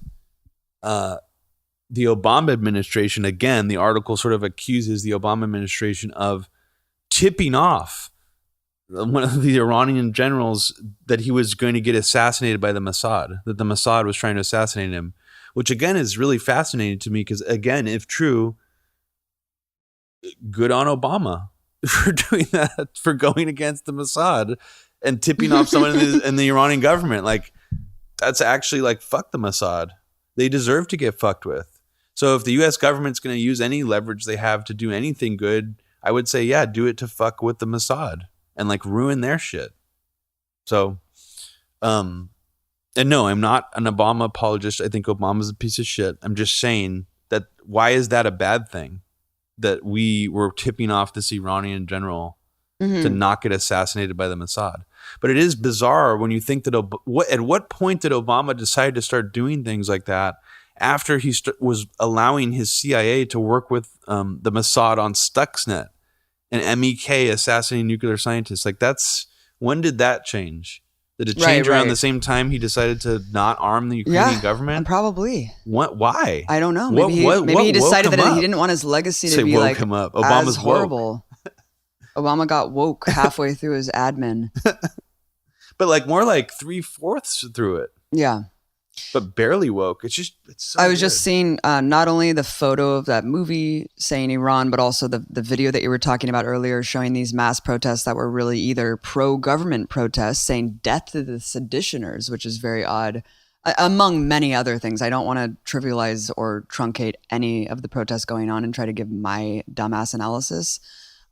the Obama administration, again, the article sort of accuses the Obama administration of tipping off one of the Iranian generals that he was going to get assassinated by the Mossad, that the Mossad was trying to assassinate him, which again is really fascinating to me because, again, if true, good on Obama for doing that, for going against the Mossad and tipping off someone in the Iranian government. Like, that's actually like, fuck the Mossad. They deserve to get fucked with. So if the U.S. government's going to use any leverage they have to do anything good, I would say, yeah, do it to fuck with the Mossad and like ruin their shit. So, and no, I'm not an Obama apologist. I think Obama's a piece of shit. I'm just saying that why is that a bad thing? That we were tipping off this Iranian general to not get assassinated by the Mossad. But it is bizarre when you think that at what point did Obama decide to start doing things like that after he was allowing his CIA to work with the Mossad on Stuxnet and MEK assassinating nuclear scientists? Like when did that change? Did it change around the same time he decided to not arm the Ukrainian government? Probably. What? Why? I don't know. Maybe he decided that he didn't want his legacy to be like him up. Obama's as horrible. Obama got woke halfway through his admin. But like more like 3/4 through it. Yeah. But barely woke. It's so I was good. just seeing not only the photo of that movie saying Iran, but also the video that you were talking about earlier showing these mass protests that were really either pro-government protests saying death to the seditioners, which is very odd, among many other things. I don't want to trivialize or truncate any of the protests going on and try to give my dumbass analysis.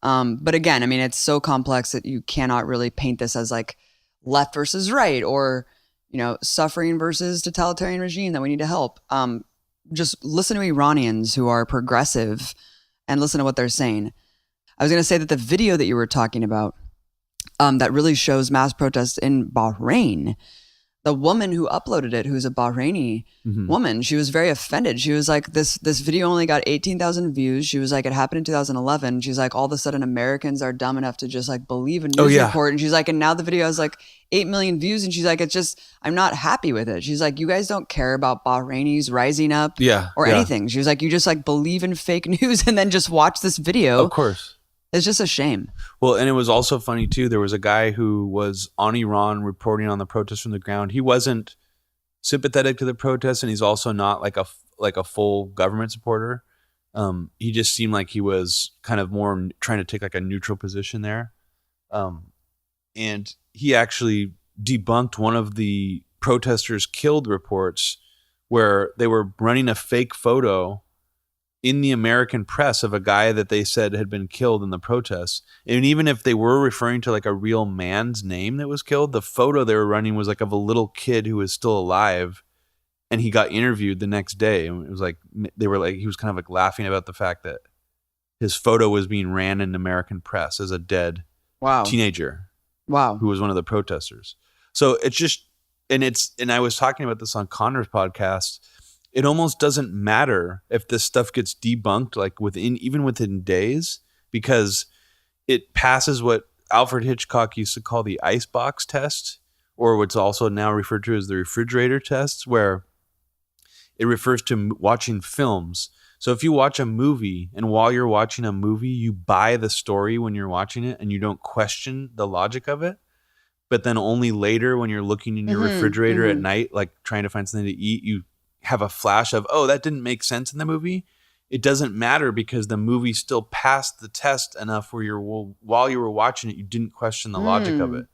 But again, I mean, it's so complex that you cannot really paint this as like left versus right or suffering versus totalitarian regime that we need to help. Just listen to Iranians who are progressive and listen to what they're saying. I was going to say that the video that you were talking about that really shows mass protests in Bahrain, the woman who uploaded it, who's a Bahraini woman, she was very offended. She was like, this video only got 18,000 views. She was like, it happened in 2011. She's like, all of a sudden Americans are dumb enough to just like believe a news report. And she's like, and now the video has like 8 million views. And she's like, it's just, I'm not happy with it. She's like, you guys don't care about Bahrainis rising up or anything. She was like, you just like believe in fake news and then just watch this video. Of course. It's just a shame. Well, and it was also funny too. There was a guy who was on Iran reporting on the protests from the ground. He wasn't sympathetic to the protests, and he's also not like a full government supporter. He just seemed like he was kind of more trying to take like a neutral position there. And he actually debunked one of the protesters killed reports where they were running a fake photo in the American press of a guy that they said had been killed in the protests. And even if they were referring to like a real man's name that was killed, the photo they were running was like of a little kid who was still alive. And he got interviewed the next day. And it was like, they were like, he was kind of like laughing about the fact that his photo was being ran in the American press as a dead teenager. Wow. Who was one of the protesters. So it's just, and I was talking about this on Connor's podcast. It almost doesn't matter if this stuff gets debunked like even within days, because it passes what Alfred Hitchcock used to call the icebox test, or what's also now referred to as the refrigerator test, where it refers to watching films. So if you watch a movie and while you're watching a movie, you buy the story when you're watching it and you don't question the logic of it. But then only later when you're looking in your refrigerator at night, like trying to find something to eat, you have a flash of, oh, that didn't make sense in the movie. It doesn't matter because the movie still passed the test enough where while you were watching it, you didn't question the logic of it.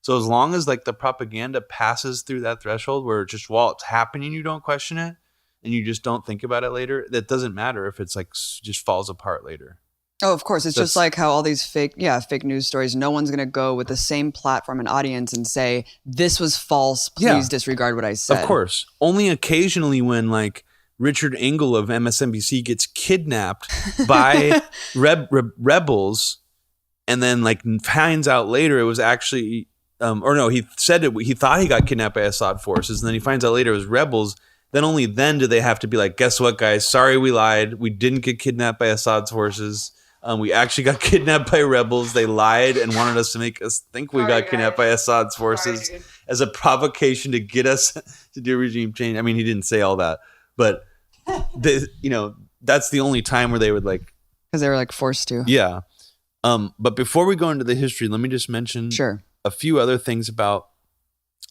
So as long as like the propaganda passes through that threshold where just while it's happening, you don't question it and you just don't think about it later, that doesn't matter if it's like just falls apart later. Oh, of course. It's just like how all these fake news stories, no one's going to go with the same platform and audience and say, this was false. Please disregard what I said. Of course. Only occasionally when like Richard Engel of MSNBC gets kidnapped by rebels and then like finds out later it was actually, he said he thought he got kidnapped by Assad forces. And then he finds out later it was rebels. Then only then do they have to be like, guess what, guys? Sorry, we lied. We didn't get kidnapped by Assad's forces. We actually got kidnapped by rebels. They lied and wanted us to make us think we got kidnapped by Assad's forces as a provocation to get us to do regime change. I mean, he didn't say all that, but that's the only time where they would like, because they were like forced to. Yeah. But before we go into the history, let me just mention a few other things about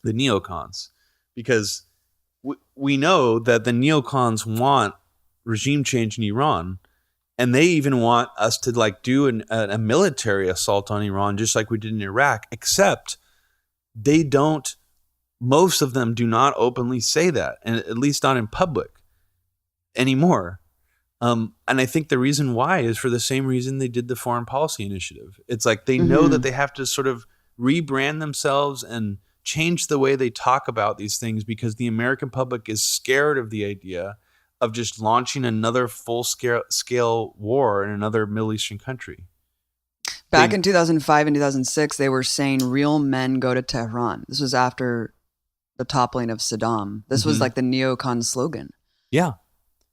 the neocons, because we know that the neocons want regime change in Iran. And they even want us to like do a military assault on Iran, just like we did in Iraq, except most of them do not openly say that, and at least not in public anymore. And I think the reason why is for the same reason they did the foreign policy initiative. It's like they know that they have to sort of rebrand themselves and change the way they talk about these things, because the American public is scared of the idea of just launching another full-scale war in another Middle Eastern country. Back in 2005 and 2006, they were saying real men go to Tehran. This was after the toppling of Saddam. This was like the neocon slogan. Yeah.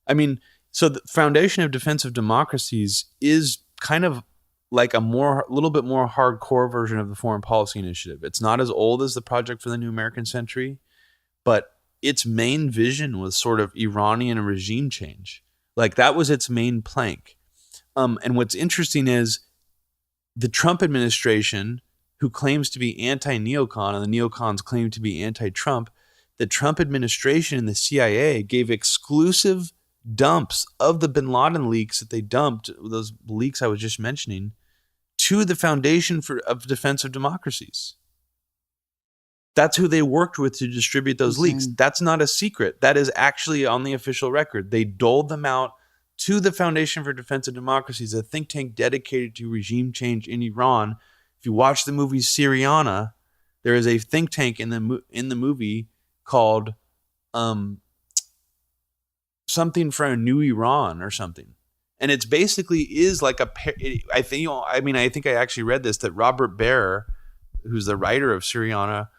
I mean, so the foundation of defensive democracies is kind of like a little bit more hardcore version of the foreign policy initiative. It's not as old as the Project for the New American Century, but its main vision was sort of Iranian regime change. Like that was its main plank. And what's interesting is the Trump administration, who claims to be anti-neocon, and the neocons claim to be anti-Trump, the Trump administration and the CIA gave exclusive dumps of the bin Laden leaks that they dumped, those leaks I was just mentioning, to the Foundation of Defense of Democracies. That's who they worked with to distribute those leaks. That's not a secret. That is actually on the official record. They doled them out to the Foundation for Defense of Democracies, a think tank dedicated to regime change in Iran. If you watch the movie Syriana, there is a think tank in the movie called something for a new Iran or something. And it's basically is like I think I actually read this, that Robert Baer, who's the writer of Syriana,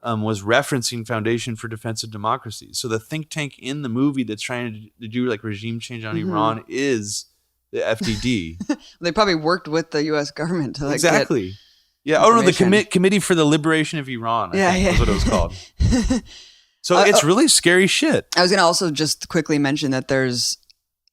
was referencing Foundation for Defense of Democracy. So the think tank in the movie that's trying to do like regime change on Iran is the FDD. They probably worked with the U.S. government to exactly. Yeah. Oh no, the Committee for the Liberation of Iran. I think was what it was called. So it's really scary shit. I was going to also just quickly mention that there's,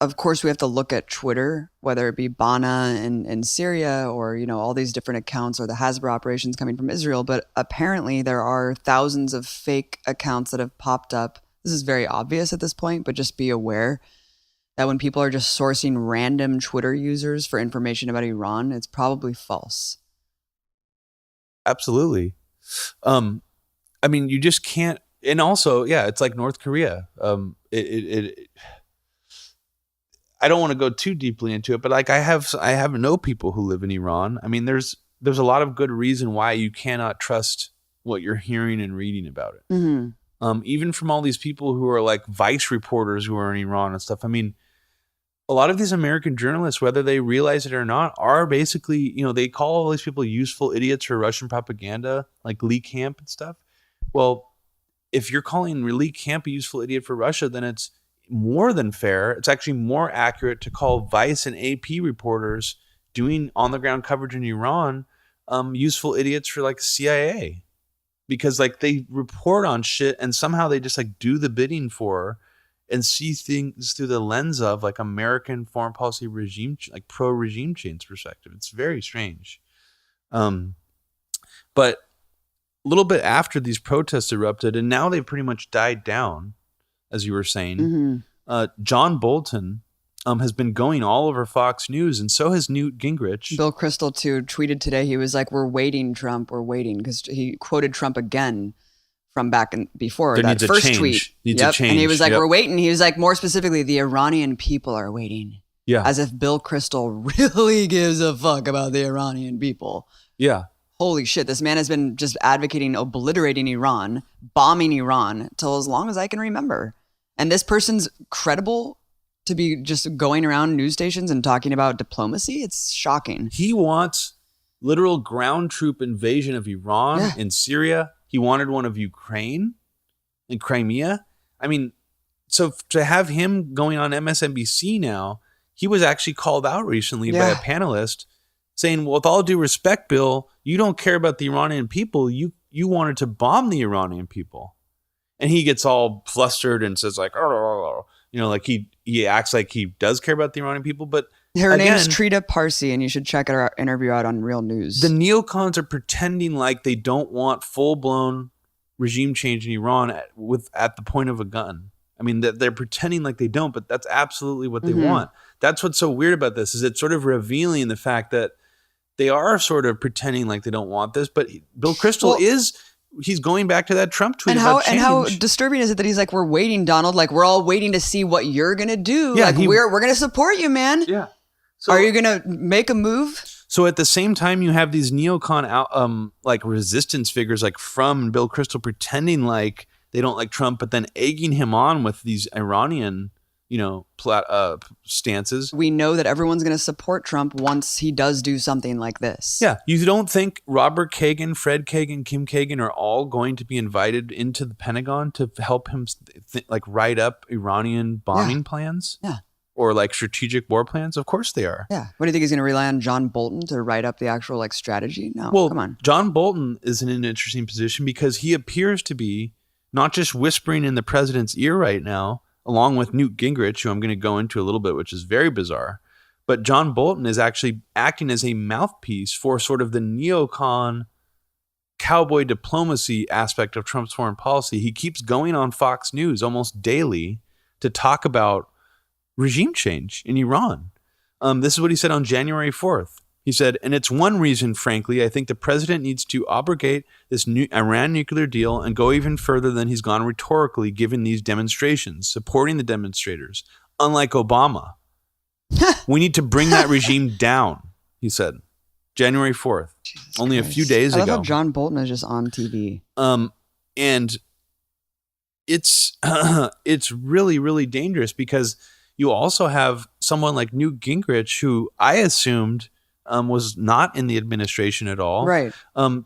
of course, we have to look at Twitter, whether it be Bana in Syria or, all these different accounts or the Hasbro operations coming from Israel. But apparently there are thousands of fake accounts that have popped up. This is very obvious at this point, but just be aware that when people are just sourcing random Twitter users for information about Iran, it's probably false. Absolutely. You just can't. And also, it's like North Korea. I don't want to go too deeply into it, but like I have no people who live in Iran. I mean, there's a lot of good reason why you cannot trust what you're hearing and reading about it. Mm-hmm. Even from all these people who are like Vice reporters who are in Iran and stuff. I mean, a lot of these American journalists, whether they realize it or not, are basically, they call all these people useful idiots for Russian propaganda, like Lee Camp and stuff. Well, if you're calling Lee Camp a useful idiot for Russia, then it's more than fair. It's actually more accurate to call Vice and AP reporters doing on-the-ground coverage in Iran useful idiots for like the CIA, because like they report on shit and somehow they just like do the bidding for and see things through the lens of like American foreign policy regime, like pro-regime change perspective. It's very strange. But a little bit after these protests erupted, and now they've pretty much died down, as you were saying, John Bolton has been going all over Fox News, and so has Newt Gingrich. Bill Kristol, too, tweeted today, he was like, we're waiting, Trump, we're waiting, because he quoted Trump again from back before there that first change. tweet. Needs a change. And he was like, we're waiting. He was like, more specifically, the Iranian people are waiting. Yeah. As if Bill Kristol really gives a fuck about the Iranian people. Yeah. Holy shit, this man has been just advocating obliterating Iran, bombing Iran, till as long as I can remember. And this person's credible to be just going around news stations and talking about diplomacy? It's shocking. He wants literal ground troop invasion of Iran in Syria. He wanted one of Ukraine and Crimea. I mean, so to have him going on MSNBC now, he was actually called out recently by a panelist saying, well, with all due respect, Bill, you don't care about the Iranian people. You wanted to bomb the Iranian people. And he gets all flustered and says like, like he acts like he does care about the Iranian people. But her name's Trita Parsi, and you should check our interview out on Real News. The neocons are pretending like they don't want full-blown regime change in Iran at the point of a gun. I mean, they're pretending like they don't, but that's absolutely what they want. That's what's so weird about this, is it's sort of revealing the fact that they are sort of pretending like they don't want this, but Bill Kristol he's going back to that Trump tweet about change. And how disturbing is it that he's like, we're waiting, Donald, like we're all waiting to see what you're going to do. Yeah, like we're going to support you, man. Yeah. So, are you going to make a move? So at the same time, you have these neocon like resistance figures like from Bill Kristol pretending like they don't like Trump, but then egging him on with these Iranian stances. We know that everyone's going to support Trump once he does do something like this. Yeah. You don't think Robert Kagan, Fred Kagan, Kim Kagan are all going to be invited into the Pentagon to help him write up Iranian bombing plans? Yeah. Or like strategic war plans? Of course they are. Yeah. What do you think, he's going to rely on John Bolton to write up the actual like strategy? No, well, come on. John Bolton is in an interesting position because he appears to be not just whispering in the president's ear right now, along with Newt Gingrich, who I'm going to go into a little bit, which is very bizarre. But John Bolton is actually acting as a mouthpiece for sort of the neocon cowboy diplomacy aspect of Trump's foreign policy. He keeps going on Fox News almost daily to talk about regime change in Iran. This is what he said on January 4th. He said, and it's one reason, frankly, I think the president needs to abrogate this new Iran nuclear deal and go even further than he's gone rhetorically, given these demonstrations, supporting the demonstrators. Unlike Obama, we need to bring that regime down, he said. January 4th, Jesus only Christ. a few days I love ago. how John Bolton is just on TV. And it's really, really dangerous because you also have someone like Newt Gingrich, who I assumed was not in the administration at all. Right.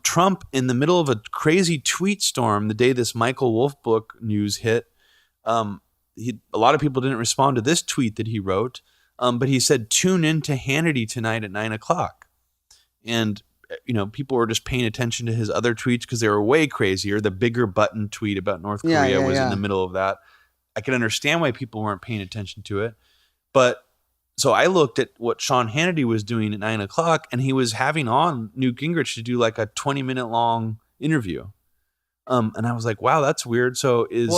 Trump, in the middle of a crazy tweet storm the day this Michael Wolff book news hit, a lot of people didn't respond to this tweet that he wrote, but he said, tune in to Hannity tonight at 9:00. And, people were just paying attention to his other tweets because they were way crazier. The bigger button tweet about North Korea was in the middle of that. I can understand why people weren't paying attention to it. But so I looked at what Sean Hannity was doing at 9:00, and he was having on Newt Gingrich to do like a 20-minute long interview. And I was like, wow, that's weird. So is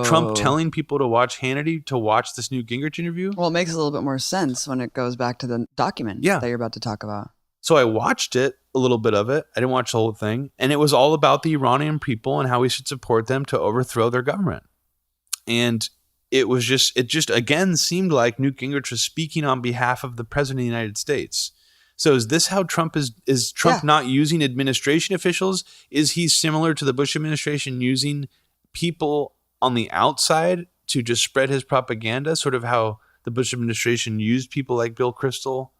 Trump telling people to watch Hannity to watch this Newt Gingrich interview? Well, it makes a little bit more sense when it goes back to the document that you're about to talk about. So I watched it, a little bit of it. I didn't watch the whole thing. And it was all about the Iranian people and how we should support them to overthrow their government. And it just again seemed like Newt Gingrich was speaking on behalf of the president of the United States. So is this how Trump is Trump not using administration officials? Is he similar to the Bush administration, using people on the outside to just spread his propaganda, sort of how the Bush administration used people like Bill Kristol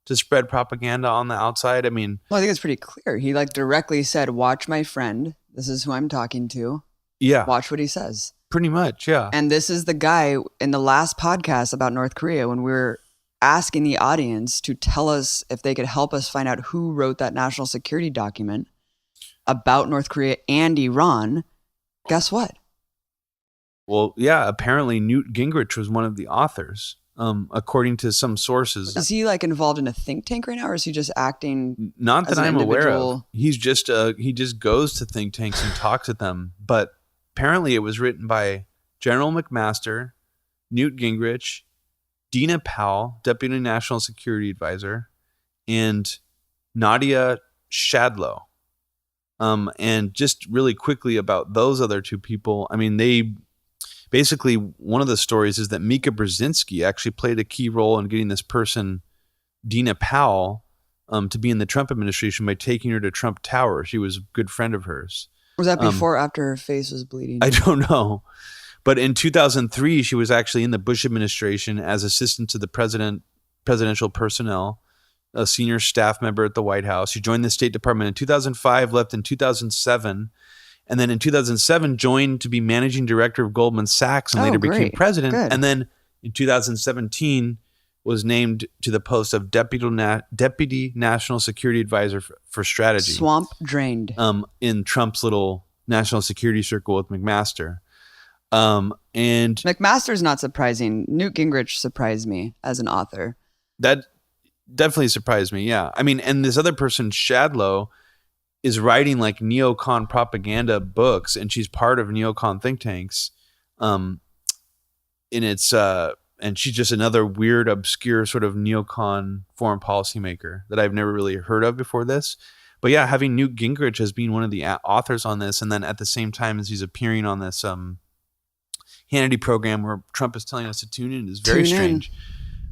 to spread propaganda on the outside? I mean, well, I think it's pretty clear. He directly said, watch my friend. This is who I'm talking to. Yeah. Watch what he says. Pretty much, yeah. And this is the guy in the last podcast about North Korea, when we were asking the audience to tell us if they could help us find out who wrote that national security document about North Korea and Iran. Guess what? Well, yeah, apparently Newt Gingrich was one of the authors. According to some sources. Is he involved in a think tank right now, or is he just acting? Not that I'm aware of. He's just he just goes to think tanks and talks at them. But apparently, it was written by General McMaster, Newt Gingrich, Dina Powell, Deputy National Security Advisor, and Nadia Shadlow. And just really quickly about those other two people, I mean, they. Basically, one of the stories is that Mika Brzezinski actually played a key role in getting this person, Dina Powell, to be in the Trump administration by taking her to Trump Tower. She was a good friend of hers. Was that before or after her face was bleeding? I don't know. But in 2003, she was actually in the Bush administration as assistant to the presidential personnel, a senior staff member at the White House. She joined the State Department in 2005, left in 2007. And then in 2007, joined to be managing director of Goldman Sachs and later became president. Good. And then in 2017, was named to the post of Deputy National Security Advisor for Strategy. Swamp drained. In Trump's little national security circle with McMaster. And McMaster's not surprising. Newt Gingrich surprised me as an author. That definitely surprised me, yeah. I mean, and this other person, Shadlow, is writing neocon propaganda books, and she's part of neocon think tanks. And she's just another weird, obscure sort of neocon foreign policy maker that I've never really heard of before this. But yeah, having Newt Gingrich as being one of the authors on this, and then at the same time as he's appearing on this Hannity program where Trump is telling us to tune in, is very strange.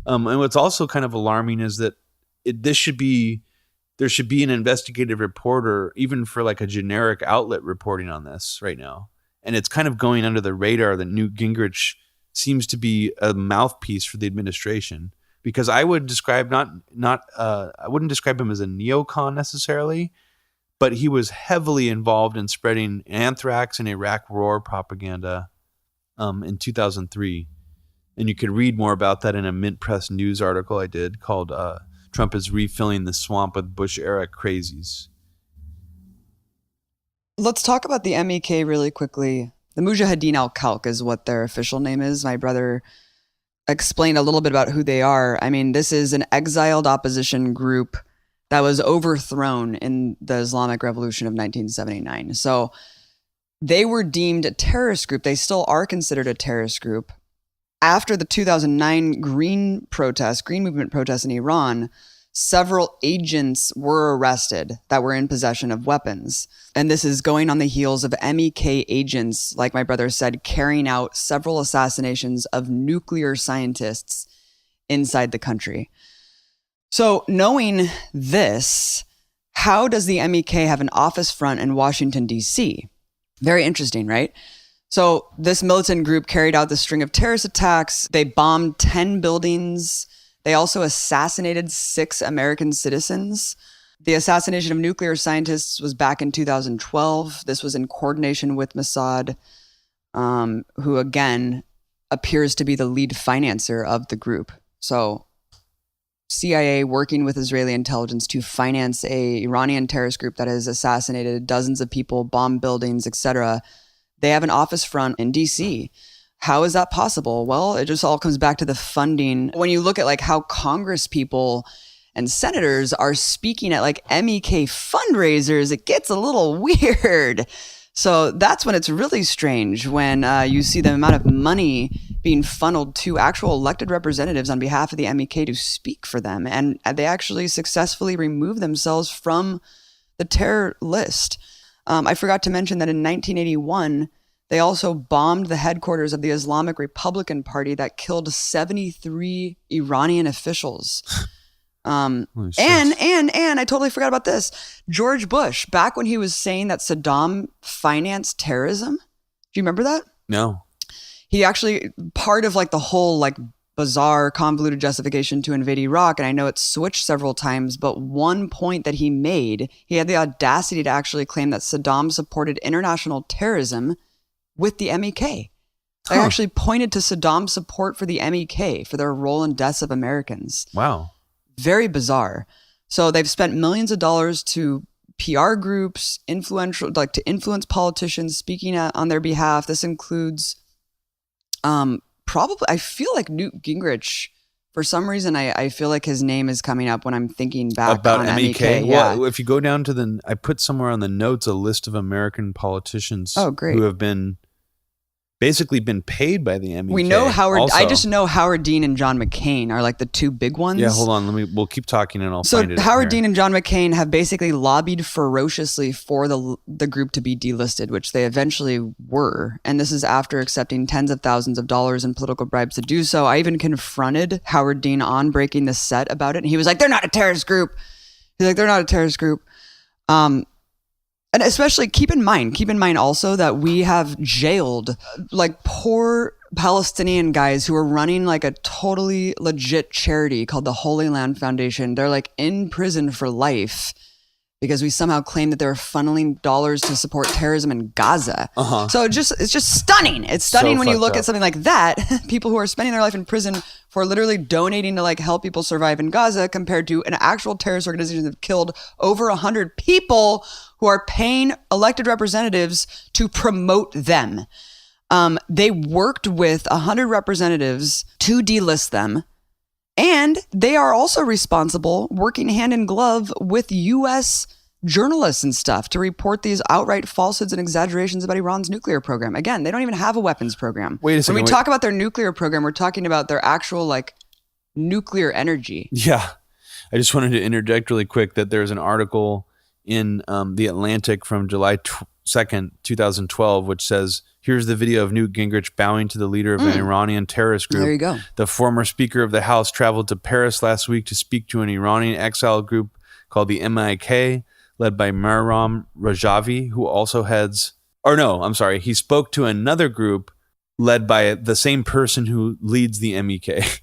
And what's also kind of alarming is that there should be an investigative reporter, even for a generic outlet, reporting on this right now. And it's kind of going under the radar that Newt Gingrich seems to be a mouthpiece for the administration, because I would describe I wouldn't describe him as a neocon necessarily, but he was heavily involved in spreading anthrax and Iraq war propaganda in 2003. And you could read more about that in a Mint Press news article I did called Trump is refilling the swamp with Bush-era crazies. Let's talk about the MEK really quickly. The Mujahideen al-Khalq is what their official name is. My brother explain a little bit about who they are. I mean, this is an exiled opposition group that was overthrown in the Islamic Revolution of 1979. So they were deemed a terrorist group. They still are considered a terrorist group. After the 2009 Green Movement protests in Iran, several agents were arrested that were in possession of weapons. And this is going on the heels of MEK agents, like my brother said, carrying out several assassinations of nuclear scientists inside the country. So knowing this, how does the MEK have an office front in Washington, D.C.? Very interesting, right? So this militant group carried out this string of terrorist attacks. They bombed 10 buildings. They also assassinated 6 American citizens. The assassination of nuclear scientists was back in 2012. This was in coordination with Mossad, who again appears to be the lead financer of the group. So CIA working with Israeli intelligence to finance a Iranian terrorist group that has assassinated dozens of people, bombed buildings, etc. They have an office front in DC. How is that possible? Well, it just all comes back to the funding. When you look at like how Congress people and senators are speaking at like MEK fundraisers, it gets a little weird. So that's when it's really strange when you see the amount of money being funneled to actual elected representatives on behalf of the MEK to speak for them. And they actually successfully remove themselves from the terror list. I forgot to mention that in 1981, they also bombed the headquarters of the Islamic Republican Party that killed 73 Iranian officials. And I totally forgot about this. George Bush, back when he was saying that Saddam financed terrorism, do you remember that? No. He actually, part of like the whole like bizarre convoluted justification to invade Iraq, and I know it's switched several times, but one point that he made, he had the audacity to actually claim that Saddam supported international terrorism with the MEK. I actually pointed to Saddam's support for the MEK for their role in deaths of Americans. Wow. Very bizarre. So they've spent millions of dollars to PR groups, to influence politicians speaking on their behalf. This includes probably, I feel like Newt Gingrich. For some reason, I feel like his name is coming up when I'm thinking back about on MEK. Yeah. Well, if you go down to I put somewhere on the notes a list of American politicians who have basically been paid by the MEK. We know Howard. Also, I just know Howard Dean and John McCain are like the two big ones. Yeah, hold on. We'll keep talking and I'll find it. So Howard Dean and John McCain have basically lobbied ferociously for the group to be delisted, which they eventually were. And this is after accepting tens of thousands of dollars in political bribes to do so. I even confronted Howard Dean on Breaking the Set about it, and he was like, "They're not a terrorist group." He's like, "They're not a terrorist group." And especially keep in mind also that we have jailed like poor Palestinian guys who are running like a totally legit charity called the Holy Land Foundation. They're like in prison for life because we somehow claim that they're funneling dollars to support terrorism in Gaza. So it's just stunning. It's stunning when you look at something like that. People who are spending their life in prison for literally donating to like help people survive in Gaza compared to an actual terrorist organization that killed over 100 people who are paying elected representatives to promote them. They worked with 100 representatives to delist them. And they are also responsible, working hand in glove with U.S. journalists and stuff to report these outright falsehoods and exaggerations about Iran's nuclear program. Again, they don't even have a weapons program. Wait a second. When we talk about their nuclear program, we're talking about their actual like nuclear energy. Yeah. I just wanted to interject really quick that there's an article in The Atlantic from July 2nd, 2012, which says, here's the video of Newt Gingrich bowing to the leader of an Iranian terrorist group. There you go. The former Speaker of the House traveled to Paris last week to speak to an Iranian exile group called the MIK, led by Mehram Rajavi, who also he spoke to another group led by the same person who leads the MEK.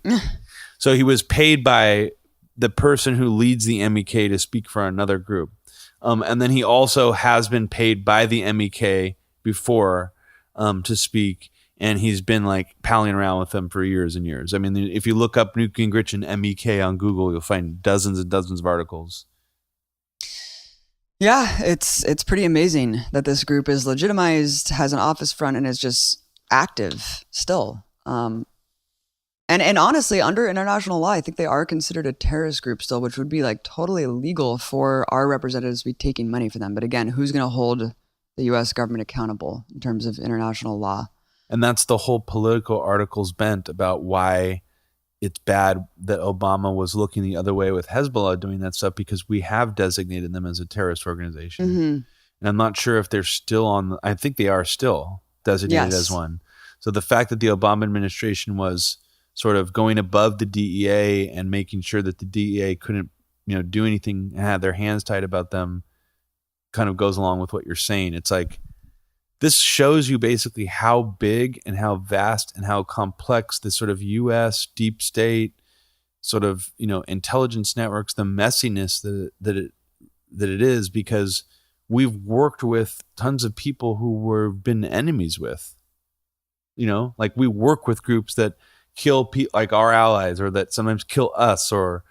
So he was paid by the person who leads the MEK to speak for another group. And then he also has been paid by the MEK before to speak, and he's been like palling around with them for years and years. I mean, if you look up Newt Gingrich and MEK on Google, you'll find dozens and dozens of articles. Yeah, it's pretty amazing that this group is legitimized, has an office front, and is just active still. And honestly, under international law, I think they are considered a terrorist group still, which would be like totally illegal for our representatives to be taking money for them. But again, who's going to hold the U.S. government accountable in terms of international law? And that's the whole Political article's bent about why it's bad that Obama was looking the other way with Hezbollah doing that stuff, because we have designated them as a terrorist organization. Mm-hmm. And I'm not sure if they're still on. I think they are still designated as one. So the fact that the Obama administration was sort of going above the DEA and making sure that the DEA couldn't, do anything and had their hands tied about them kind of goes along with what you're saying. It's like, this shows you basically how big and how vast and how complex this sort of U.S. deep state sort of, intelligence networks, the messiness that it is, because we've worked with tons of people who we've been enemies with. Like we work with groups that kill like our allies, or that sometimes kill us, or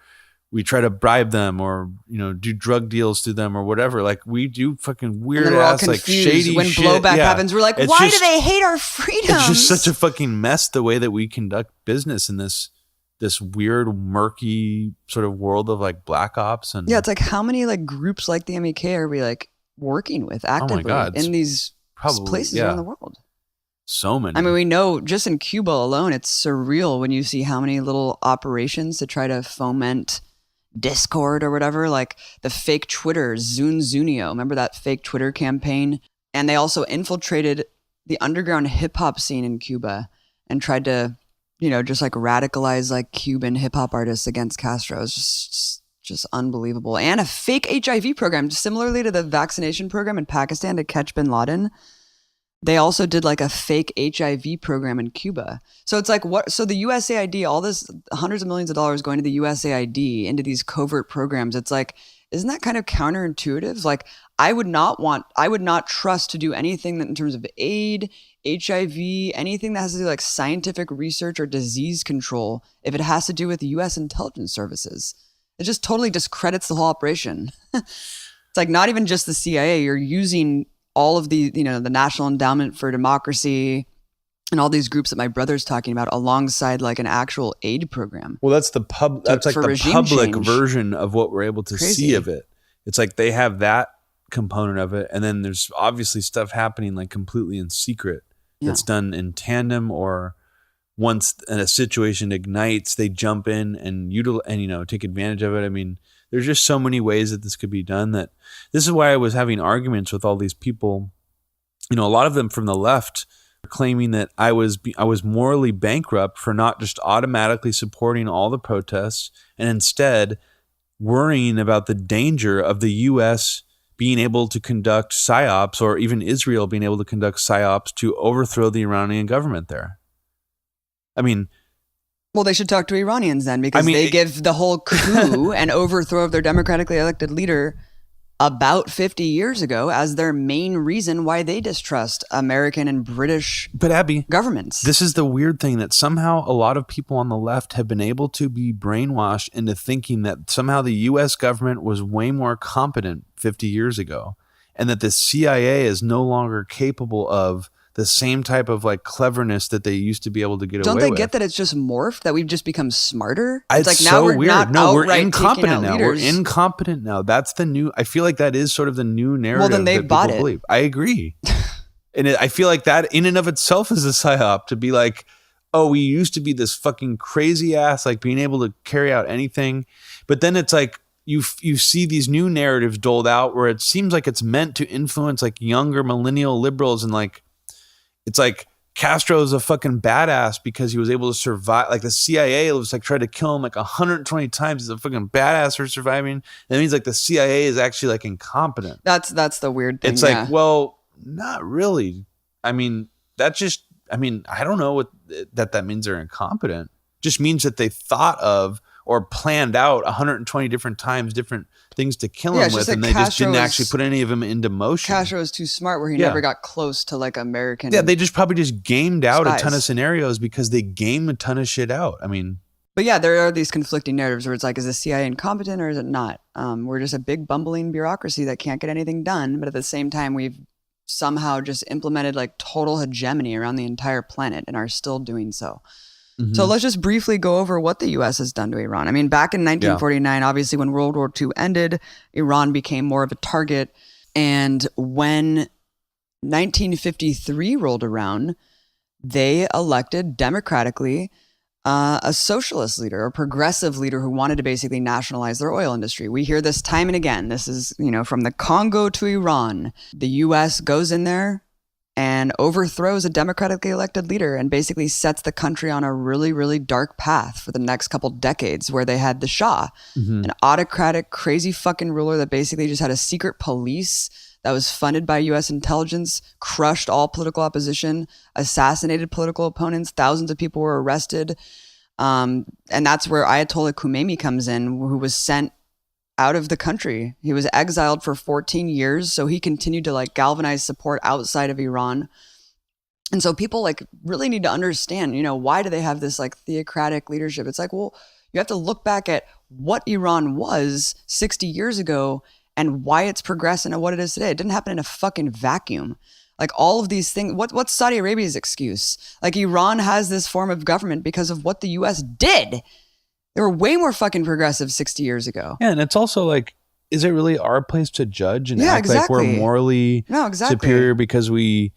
we try to bribe them, or do drug deals to them, or whatever. Like we do fucking weird ass, like shady when shit. Blowback happens. We're like, why do they hate our freedoms? It's just such a fucking mess the way that we conduct business in this weird, murky sort of world of like black ops. And it's like, how many like groups like the MEK are we like working with actively in these places around the world? So many. I mean, we know just in Cuba alone, it's surreal when you see how many little operations to try to foment discord or whatever, like the fake Twitter, Zunio. Remember that fake Twitter campaign? And they also infiltrated the underground hip hop scene in Cuba and tried to, just like radicalize like Cuban hip hop artists against Castro. It's just unbelievable. And a fake HIV program, similarly to the vaccination program in Pakistan to catch bin Laden. They also did like a fake HIV program in Cuba. So it's like, what? So the USAID, all this hundreds of millions of dollars going to the USAID into these covert programs. It's like, isn't that kind of counterintuitive? Like, I would not trust to do anything that in terms of aid, HIV, anything that has to do like scientific research or disease control, if it has to do with the US intelligence services. It just totally discredits the whole operation. It's like not even just the CIA. You're using all of the, the National Endowment for Democracy and all these groups that my brother's talking about alongside like an actual aid program. Well, that's that's like the public change. Version of what we're able to see of it. It's like they have that component of it. And then there's obviously stuff happening like completely in secret that's done in tandem, or once a situation ignites, they jump in and take advantage of it. I mean, there's just so many ways that this could be done. That this is why I was having arguments with all these people. A lot of them from the left are claiming that I was morally bankrupt for not just automatically supporting all the protests and instead worrying about the danger of the U.S. being able to conduct psyops, or even Israel being able to conduct psyops to overthrow the Iranian government there. I mean, well, they should talk to Iranians then, because they give the whole coup and overthrow of their democratically elected leader about 50 years ago as their main reason why they distrust American and British governments. This is the weird thing, that somehow a lot of people on the left have been able to be brainwashed into thinking that somehow the U.S. government was way more competent 50 years ago, and that the CIA is no longer capable of the same type of like cleverness that they used to be able to get away with. Don't they get that it's just morphed, that we've just become smarter? It's like, now we're weird. No, we're incompetent now. Leaders. We're incompetent now. That's the new, I feel like that is sort of the new narrative. Well, then they bought it. Believe. I agree. And I feel like that in and of itself is a psyop, to be like, oh, we used to be this fucking crazy ass, like being able to carry out anything. But then it's like, you see these new narratives doled out where it seems like it's meant to influence like younger millennial liberals, and like, it's like Castro is a fucking badass because he was able to survive. Like the CIA was like tried to kill him like 120 times. He's a fucking badass for surviving. And it means like the CIA is actually like incompetent. That's the weird thing. It's like, well, not really. I mean, I don't know what that means they're incompetent. It just means that they thought of or planned out 120 different times different things to kill him with, and they just didn't actually put any of them into motion. Castro was too smart where he never got close to like American. Yeah, they just probably just gamed out a ton of scenarios because they game a ton of shit out. I mean, but yeah, there are these conflicting narratives where it's like, is the CIA incompetent or is it not? We're just a big bumbling bureaucracy that can't get anything done, but at the same time, we've somehow just implemented like total hegemony around the entire planet and are still doing so. So let's just briefly go over what the U.S. has done to Iran. I mean, back in 1949, obviously when World War II ended, Iran became more of a target. And when 1953 rolled around, they elected democratically a socialist leader, a progressive leader who wanted to basically nationalize their oil industry. We hear this time and again. This is, from the Congo to Iran. The U.S. goes in there and overthrows a democratically elected leader and basically sets the country on a really, really dark path for the next couple decades, where they had the Shah, an autocratic, crazy fucking ruler that basically just had a secret police that was funded by U.S. intelligence, crushed all political opposition, assassinated political opponents. Thousands of people were arrested. And that's where Ayatollah Khomeini comes in, who was sent out of the country. He was exiled for 14 years. So he continued to galvanize support outside of Iran. And so people really need to understand, why do they have this theocratic leadership? It's well, you have to look back at what Iran was 60 years ago and why it's progressed into what it is today. It didn't happen in a fucking vacuum. All of these things, what's Saudi Arabia's excuse? Iran has this form of government because of what the US did. They were way more fucking progressive 60 years ago. Yeah, and it's also is it really our place to judge and act exactly. like we're morally superior because we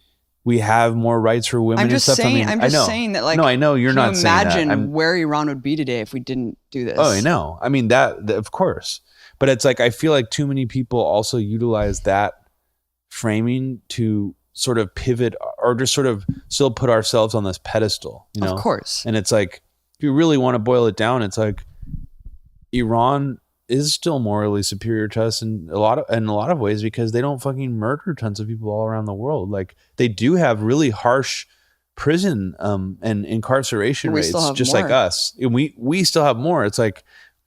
have more rights for women I'm just and stuff? saying, I'm just saying that no, I know you're not saying that. Imagine where Iran would be today if we didn't do this. Oh, I know. I mean, that of course. But it's I feel like too many people also utilize that framing to sort of pivot or just sort of still put ourselves on this pedestal, Of course. And it's if you really want to boil it down, it's Iran is still morally superior to us in a lot of ways because they don't fucking murder tons of people all around the world. They do have really harsh prison and incarceration rates, just more. like us. And we still have more. It's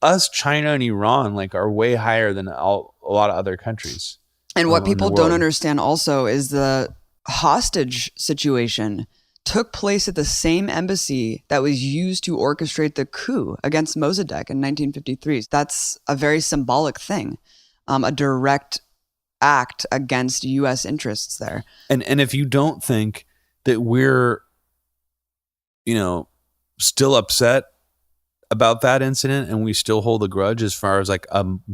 us, China, and Iran are way higher than a lot of other countries. And what people don't understand also is the hostage situation took place at the same embassy that was used to orchestrate the coup against Mossadegh in 1953. That's a very symbolic thing, a direct act against U.S. interests there. And if you don't think that we're, still upset about that incident and we still hold a grudge as far as a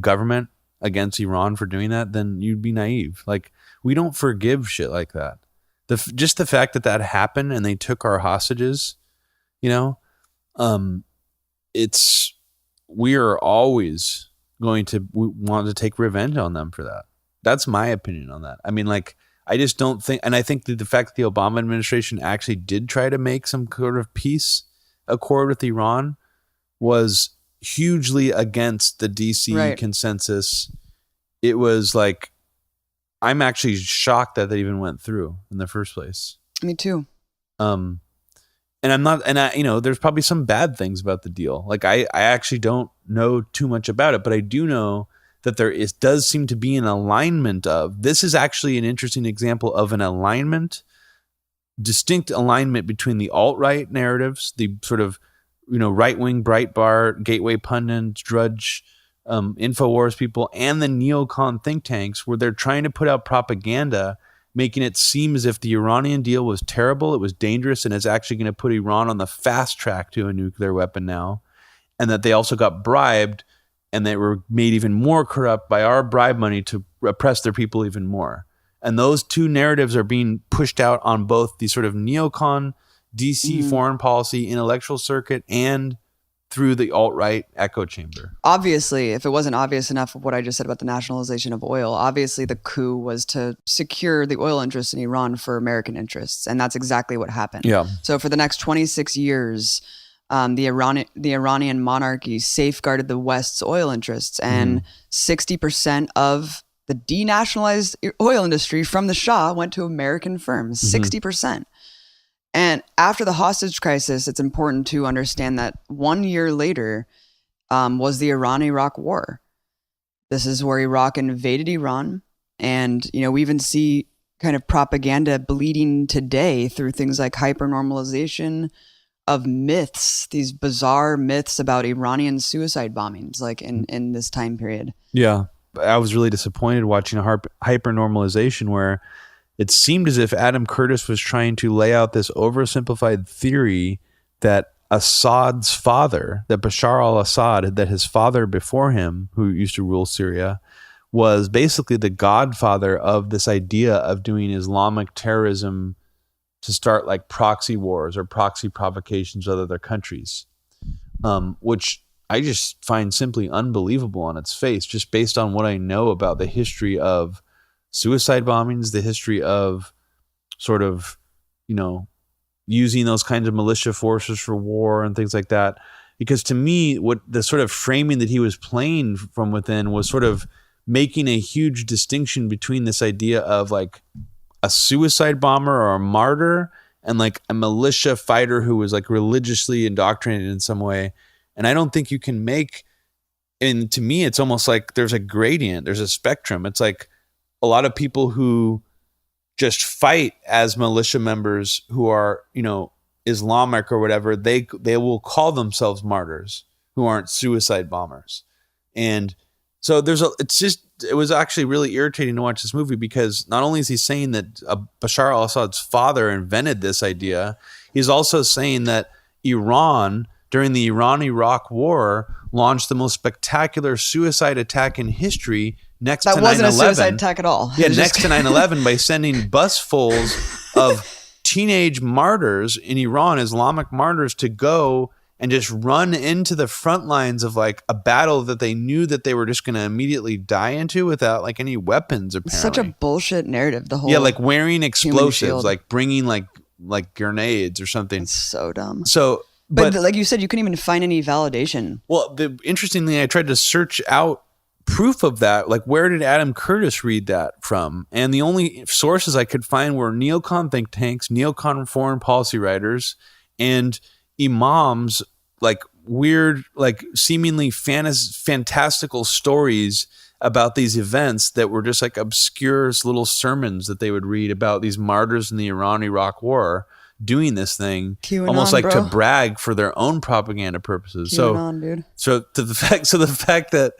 government against Iran for doing that, then you'd be naive. We don't forgive shit like that. Just the fact that happened and they took our hostages, we are always going to want to take revenge on them for that. That's my opinion on that. I mean, I just don't think, and I think that the fact that the Obama administration actually did try to make some sort of peace accord with Iran was hugely against the DC consensus. It was I'm actually shocked that even went through in the first place. Me too. And I'm not, and there's probably some bad things about the deal. I actually don't know too much about it, but I do know that does seem to be an alignment of, this is actually an interesting example of an alignment, distinct alignment between the alt-right narratives, the sort of, right-wing Breitbart, Gateway pundits, Drudge, InfoWars people, and the neocon think tanks, where they're trying to put out propaganda, making it seem as if the Iranian deal was terrible, it was dangerous, and it's actually going to put Iran on the fast track to a nuclear weapon now, and that they also got bribed, and they were made even more corrupt by our bribe money to oppress their people even more. And those two narratives are being pushed out on both the sort of neocon DC foreign policy intellectual circuit and through the alt-right echo chamber. Obviously, if it wasn't obvious enough of what I just said about the nationalization of oil, obviously the coup was to secure the oil interests in Iran for American interests. And that's exactly what happened. Yeah. So for the next 26 years, the Iranian monarchy safeguarded the West's oil interests, and 60% of the denationalized oil industry from the Shah went to American firms, 60%. And after the hostage crisis, it's important to understand that 1 year later was the Iran-Iraq war. This is where Iraq invaded Iran. And, we even see kind of propaganda bleeding today through things like hypernormalization of myths, these bizarre myths about Iranian suicide bombings, in this time period. Yeah. I was really disappointed watching a hypernormalization where it seemed as if Adam Curtis was trying to lay out this oversimplified theory that Assad's father, that Bashar al-Assad, that his father before him, who used to rule Syria, was basically the godfather of this idea of doing Islamic terrorism to start like proxy wars or proxy provocations with other countries, which I just find simply unbelievable on its face, just based on what I know about the history of suicide bombings, the history of sort of, using those kinds of militia forces for war and things like that. Because to me, what the sort of framing that he was playing from within was sort of making a huge distinction between this idea of like a suicide bomber or a martyr and like a militia fighter who was like religiously indoctrinated in some way. And I don't think you can make, and to me, it's almost like there's a gradient, there's a spectrum. It's like a lot of people who just fight as militia members who are, Islamic or whatever, they will call themselves martyrs who aren't suicide bombers. And so it was actually really irritating to watch this movie, because not only is he saying that Bashar al-Assad's father invented this idea, he's also saying that Iran, during the Iran-Iraq War, launched the most spectacular suicide attack in history next to 9/11. That wasn't a suicide attack at all. Yeah, next to 9/11 by sending busfuls of teenage martyrs in Iran, Islamic martyrs, to go and just run into the front lines of like a battle that they knew that they were just going to immediately die into without like any weapons, apparently. It's such a bullshit narrative, the whole. Yeah, like wearing explosives, like bringing like grenades or something. It's so dumb. So, but like you said, you couldn't even find any validation. Well, interestingly, I tried to search out proof of that. Like, where did Adam Curtis read that from? And the only sources I could find were neocon think tanks, neocon foreign policy writers, and imams, like weird, like seemingly fantastical stories about these events that were just like obscure little sermons that they would read about these martyrs in the Iran-Iraq War doing this thing, QAnon, almost like bro. To brag for their own propaganda purposes. QAnon, dude. So the fact that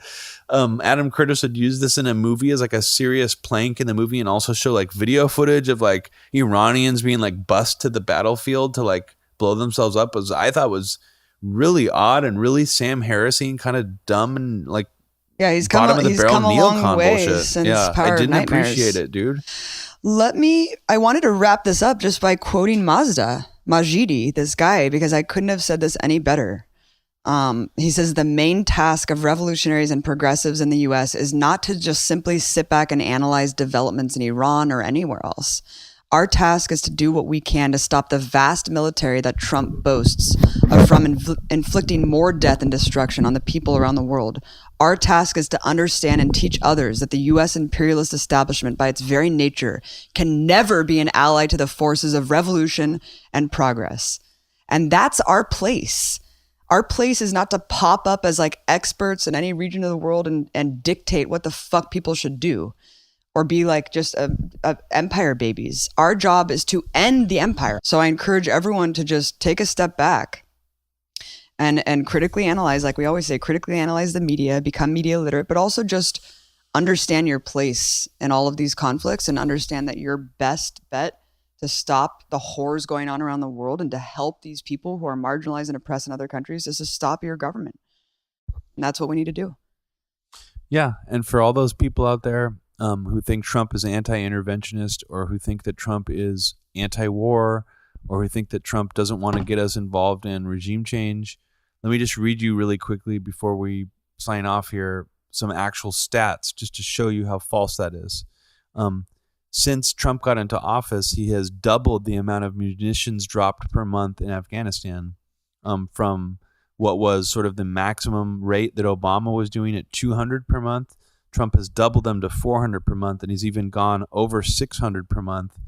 Adam Curtis would use this in a movie as like a serious plank in the movie, and also show like video footage of like Iranians being like bussed to the battlefield to like blow themselves up, I thought was really odd and really Sam Harrison, kind of dumb, and like he's come bottom of the barrel come a neocon long way bullshit. Since Yeah, Power I didn't of Nightmares. appreciate it, dude. I wanted to wrap this up just by quoting Majidi, this guy, because I couldn't have said this any better. He says the main task of revolutionaries and progressives in the US is not to just simply sit back and analyze developments in Iran or anywhere else. Our task is to do what we can to stop the vast military that Trump boasts of from inflicting more death and destruction on the people around the world. Our task is to understand and teach others that the U.S. imperialist establishment, by its very nature, can never be an ally to the forces of revolution and progress. And that's our place. Our place is not to pop up as like experts in any region of the world and dictate what the fuck people should do, or be like just a empire babies. Our job is to end the empire. So I encourage everyone to just take a step back and critically analyze, like we always say, critically analyze the media, become media literate, but also just understand your place in all of these conflicts, and understand that your best bet to stop the horrors going on around the world and to help these people who are marginalized and oppressed in other countries is to stop your government. And that's what we need to do. Yeah. And for all those people out there who think Trump is anti-interventionist, or who think that Trump is anti-war, or who think that Trump doesn't want to get us involved in regime change, let me just read you really quickly before we sign off here some actual stats just to show you how false that is. Since Trump got into office, he has doubled the amount of munitions dropped per month in Afghanistan, from what was sort of the maximum rate that Obama was doing at 200 per month. Trump has doubled them to 400 per month, and he's even gone over 600 per month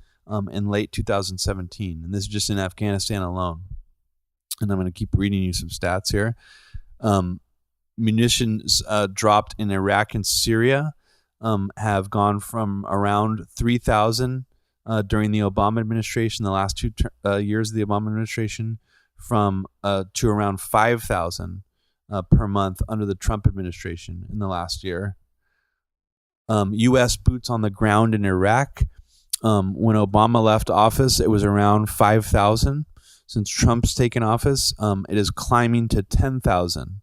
in late 2017. And this is just in Afghanistan alone. And I'm going to keep reading you some stats here. Munitions dropped in Iraq and Syria have gone from around 3,000 during the Obama administration, the last 2 years of the Obama administration, to around 5,000 per month under the Trump administration in the last year. U.S. boots on the ground in Iraq, when Obama left office, it was around 5,000. since Trump's taken office. It is climbing to 10,000.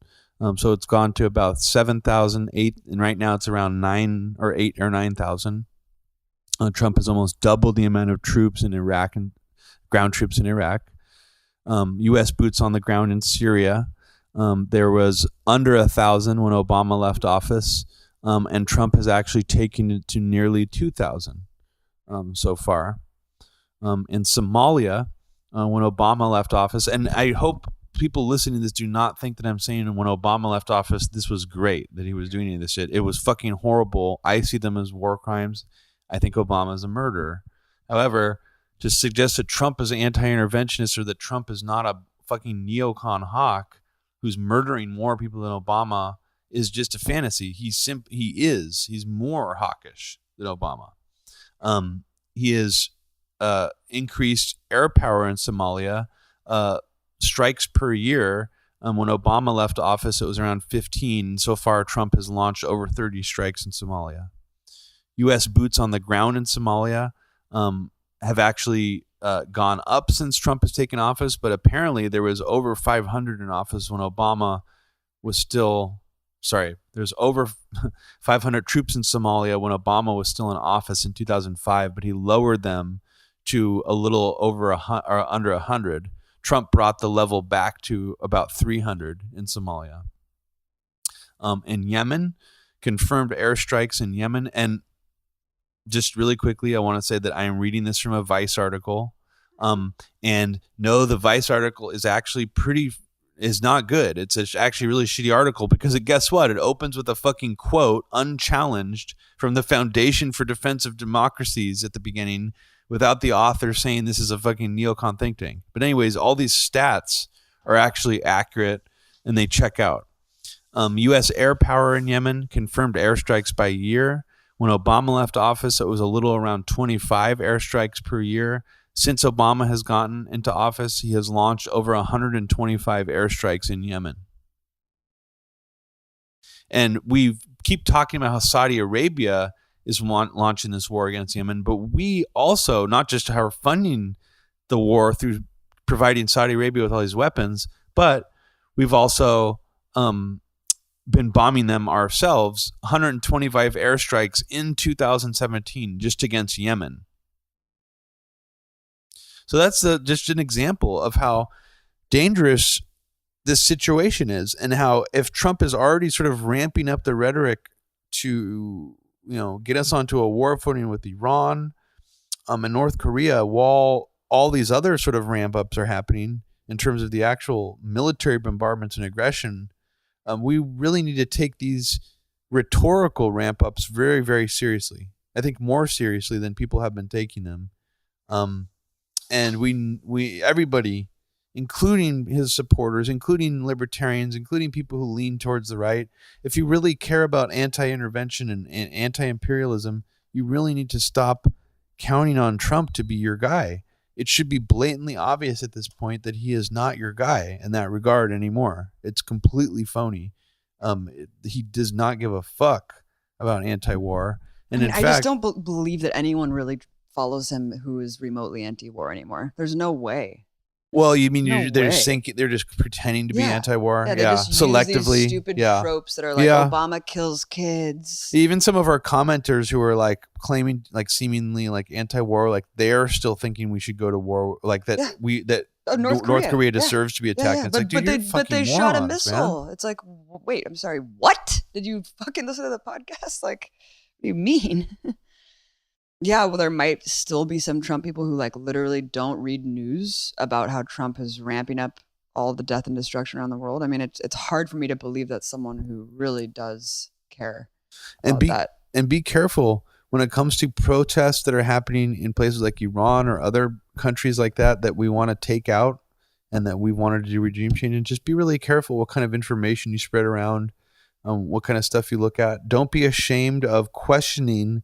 So it's gone to about 7,000, 8, and right now it's around 9 or 8 or 9,000. Trump has almost doubled the amount of troops in Iraq and ground troops in Iraq. U.S. boots on the ground in Syria. There was under 1,000 when Obama left office, and Trump has actually taken it to nearly 2,000 so far. In Somalia, when Obama left office, and I hope people listening to this do not think that I'm saying when Obama left office, this was great, that he was doing any of this shit. It was fucking horrible. I see them as war crimes. I think Obama is a murderer. However, to suggest that Trump is an anti-interventionist or that Trump is not a fucking neocon hawk who's murdering more people than Obama is just a fantasy. He's more hawkish than Obama. He has increased air power in Somalia, strikes per year. When Obama left office, it was around 15. So far, Trump has launched over 30 strikes in Somalia. U.S. boots on the ground in Somalia have actually gone up since Trump has taken office, but apparently there was over 500 in office when Obama was still... Sorry, there's over 500 troops in Somalia when Obama was still in office in 2005, but he lowered them to a little over or under 100. Trump brought the level back to about 300 in Somalia. In Yemen, confirmed airstrikes in Yemen. And just really quickly, I want to say that I am reading this from a Vice article. And no, the Vice article is actually is not good. It's actually a really shitty article because guess what? It opens with a fucking quote, unchallenged, from the Foundation for Defense of Democracies at the beginning, without the author saying this is a fucking neocon think tank. But anyways, all these stats are actually accurate and they check out. U.S. air power in Yemen confirmed airstrikes by year. When Obama left office, it was a little around 25 airstrikes per year. Since Obama has gotten into office, he has launched over 125 airstrikes in Yemen. And we keep talking about how Saudi Arabia is launching this war against Yemen, but we also, not just are funding the war through providing Saudi Arabia with all these weapons, but we've also been bombing them ourselves. 125 airstrikes in 2017 just against Yemen. So that's just an example of how dangerous this situation is, and how if Trump is already sort of ramping up the rhetoric to get us onto a war footing with Iran and North Korea, while all these other sort of ramp ups are happening in terms of the actual military bombardments and aggression, we really need to take these rhetorical ramp ups very, very seriously. I think more seriously than people have been taking them. And we everybody, including his supporters, including libertarians, including people who lean towards the right, if you really care about anti-intervention and anti-imperialism, you really need to stop counting on Trump to be your guy. It should be blatantly obvious at this point that he is not your guy in that regard anymore. It's completely phony. He does not give a fuck about anti-war. And in fact, I just don't believe that anyone really follows him who is remotely anti-war anymore. There's no way. Well, you mean they're just pretending to be anti-war? Yeah, they just selectively. Use these stupid tropes that are like Obama kills kids. Even some of our commenters who are like claiming, like seemingly like anti-war, like they're still thinking we should go to war, like that North Korea deserves to be attacked. It's like, dude, but they shot a missile. Man. It's like, wait, I'm sorry, what? Did you fucking listen to the podcast? Like, what do you mean? Yeah, well, there might still be some Trump people who like literally don't read news about how Trump is ramping up all the death and destruction around the world. I mean, it's hard for me to believe that someone who really does care about that. And be careful when it comes to protests that are happening in places like Iran or other countries like that we want to take out and that we wanted to do regime change. And just be really careful what kind of information you spread around, what kind of stuff you look at. Don't be ashamed of questioning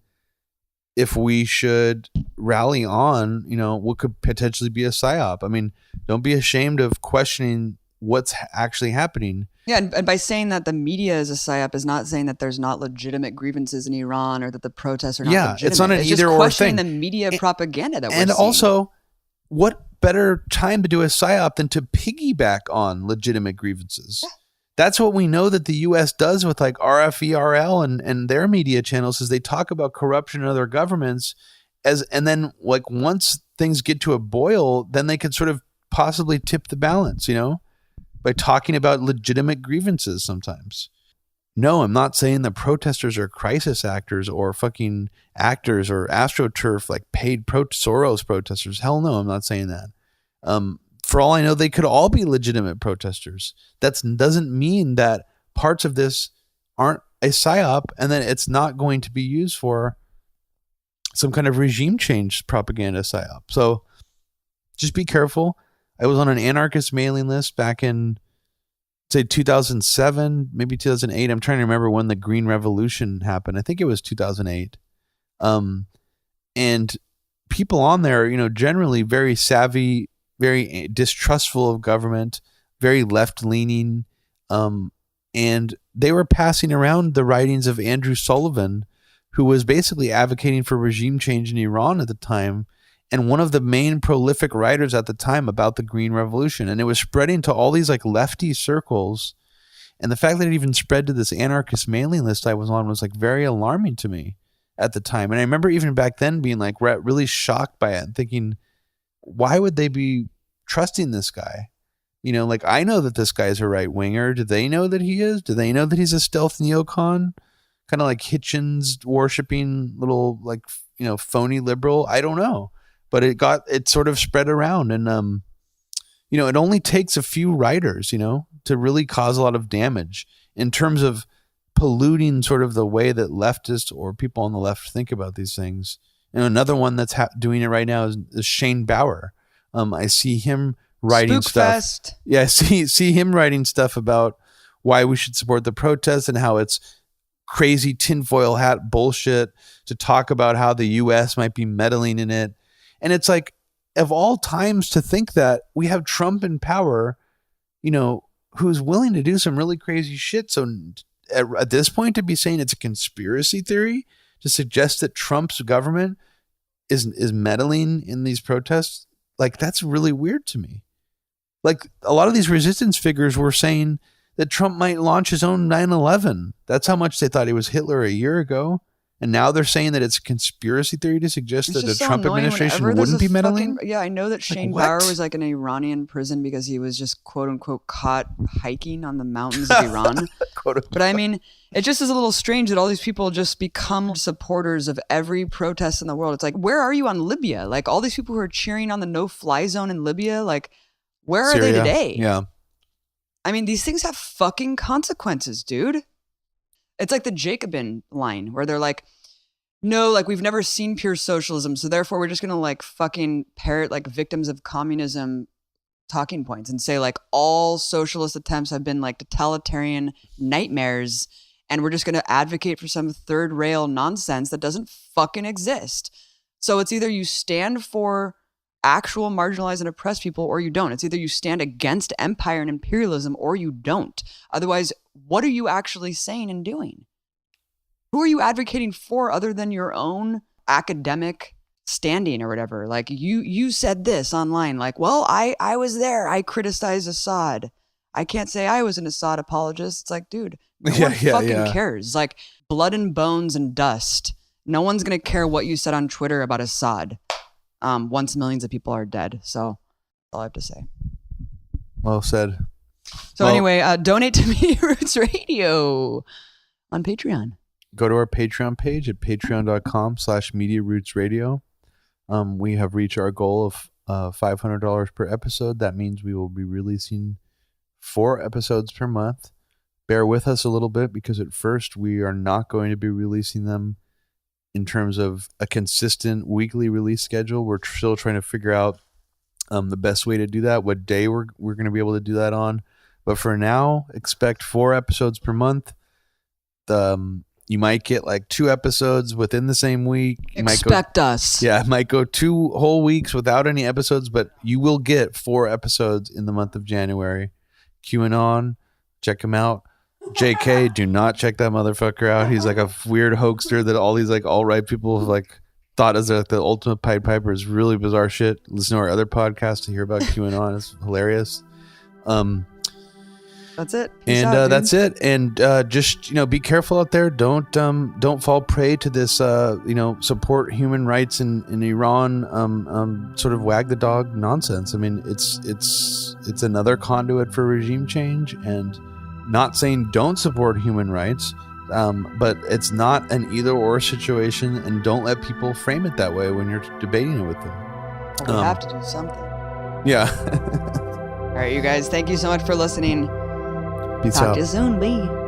if we should rally on, what could potentially be a psyop. I mean, don't be ashamed of questioning what's actually happening. Yeah, and by saying that the media is a psyop is not saying that there's not legitimate grievances in Iran or that the protests are not legitimate. It's not an either or thing. The media propaganda that we're seeing. And also, what better time to do a psyop than to piggyback on legitimate grievances. Yeah. That's what we know that the U.S. does with like RFERL and their media channels, is they talk about corruption in other governments and then like once things get to a boil, then they could sort of possibly tip the balance, by talking about legitimate grievances sometimes. No, I'm not saying the protesters are crisis actors or fucking actors or AstroTurf, like paid Soros protesters. Hell no, I'm not saying that. For all I know, they could all be legitimate protesters. That doesn't mean that parts of this aren't a psyop and then it's not going to be used for some kind of regime change propaganda psyop. So just be careful. I was on an anarchist mailing list back in, say, 2007, maybe 2008. I'm trying to remember when the Green Revolution happened. I think it was 2008. And people on there, generally very savvy, very distrustful of government, very left-leaning. And they were passing around the writings of Andrew Sullivan, who was basically advocating for regime change in Iran at the time, and one of the main prolific writers at the time about the Green Revolution. And it was spreading to all these like lefty circles. And the fact that it even spread to this anarchist mailing list I was on was like very alarming to me at the time. And I remember even back then being like really shocked by it and thinking, why would they be trusting this guy? Like I know that this guy's a right winger. Do they know that he is? Do they know that he's a stealth neocon? Kind of like Hitchens worshipping little like, phony liberal. I don't know. But it sort of spread around, and it only takes a few writers, to really cause a lot of damage in terms of polluting sort of the way that leftists or people on the left think about these things. And another one that's doing it right now is Shane Bauer. I see him writing Spookfest. stuff. Yeah, see him writing stuff about why we should support the protests and how it's crazy tinfoil hat bullshit to talk about how the U.S. might be meddling in it. And it's like, of all times to think that we have Trump in power, who's willing to do some really crazy shit. So at this point, to be saying it's a conspiracy theory to suggest that Trump's government is meddling in these protests, like that's really weird to me. Like a lot of these resistance figures were saying that Trump might launch his own 9/11. That's how much they thought he was Hitler a year ago. And now they're saying that it's a conspiracy theory to suggest that the Trump administration wouldn't be meddling. Yeah, I know that Shane Bauer was like in an Iranian prison because he was just quote unquote caught hiking on the mountains of Iran. But I mean, it just is a little strange that all these people just become supporters of every protest in the world. It's like, where are you on Libya? Like all these people who are cheering on the no-fly zone in Libya, like where are they today? Yeah. I mean, these things have fucking consequences, dude. It's like the Jacobin line where they're like, no, like we've never seen pure socialism, so therefore we're just going to like fucking parrot like victims of communism talking points and say like all socialist attempts have been like totalitarian nightmares, and we're just going to advocate for some third rail nonsense that doesn't fucking exist. So it's either you stand for actual marginalized and oppressed people or you don't. It's either you stand against empire and imperialism or you don't. Otherwise, what are you actually saying and doing? Who are you advocating for other than your own academic standing or whatever? Like you said this online, like, well, I was there. I criticized Assad. I can't say I was an Assad apologist. It's like, dude, no one fucking cares. Like blood and bones and dust. No one's going to care what you said on Twitter about Assad. Once millions of people are dead. So that's all I have to say. Well said. So anyway, donate to Media Roots Radio on Patreon. Go to our Patreon page at patreon.com/Media Roots Radio. We have reached our goal of $500 per episode. That means we will be releasing 4 episodes per month. Bear with us a little bit because at first we are not going to be releasing them in terms of a consistent weekly release schedule. We're still trying to figure out the best way to do that, what day we're going to be able to do that on. But for now, expect 4 episodes per month. You might get like 2 episodes within the same week. Expect us. Yeah, it might go 2 whole weeks without any episodes, but you will get 4 episodes in the month of January. QAnon, check him out. JK, do not check that motherfucker out. He's like a weird hoaxer that all these like alt-right people have like thought as like the ultimate Pied Piper is really bizarre shit. Listen to our other podcast to hear about QAnon. It's hilarious. That's it. Peace And out, dude. that's it. And just be careful out there. Don't fall prey to this. Support human rights in Iran. Sort of wag the dog nonsense. I mean, it's another conduit for regime change. And not saying don't support human rights, but it's not an either or situation. And don't let people frame it that way when you're debating it with them. Well, we have to do something. Yeah. All right, you guys. Thank you so much for listening. Peace Talk out. to you soon. Bye.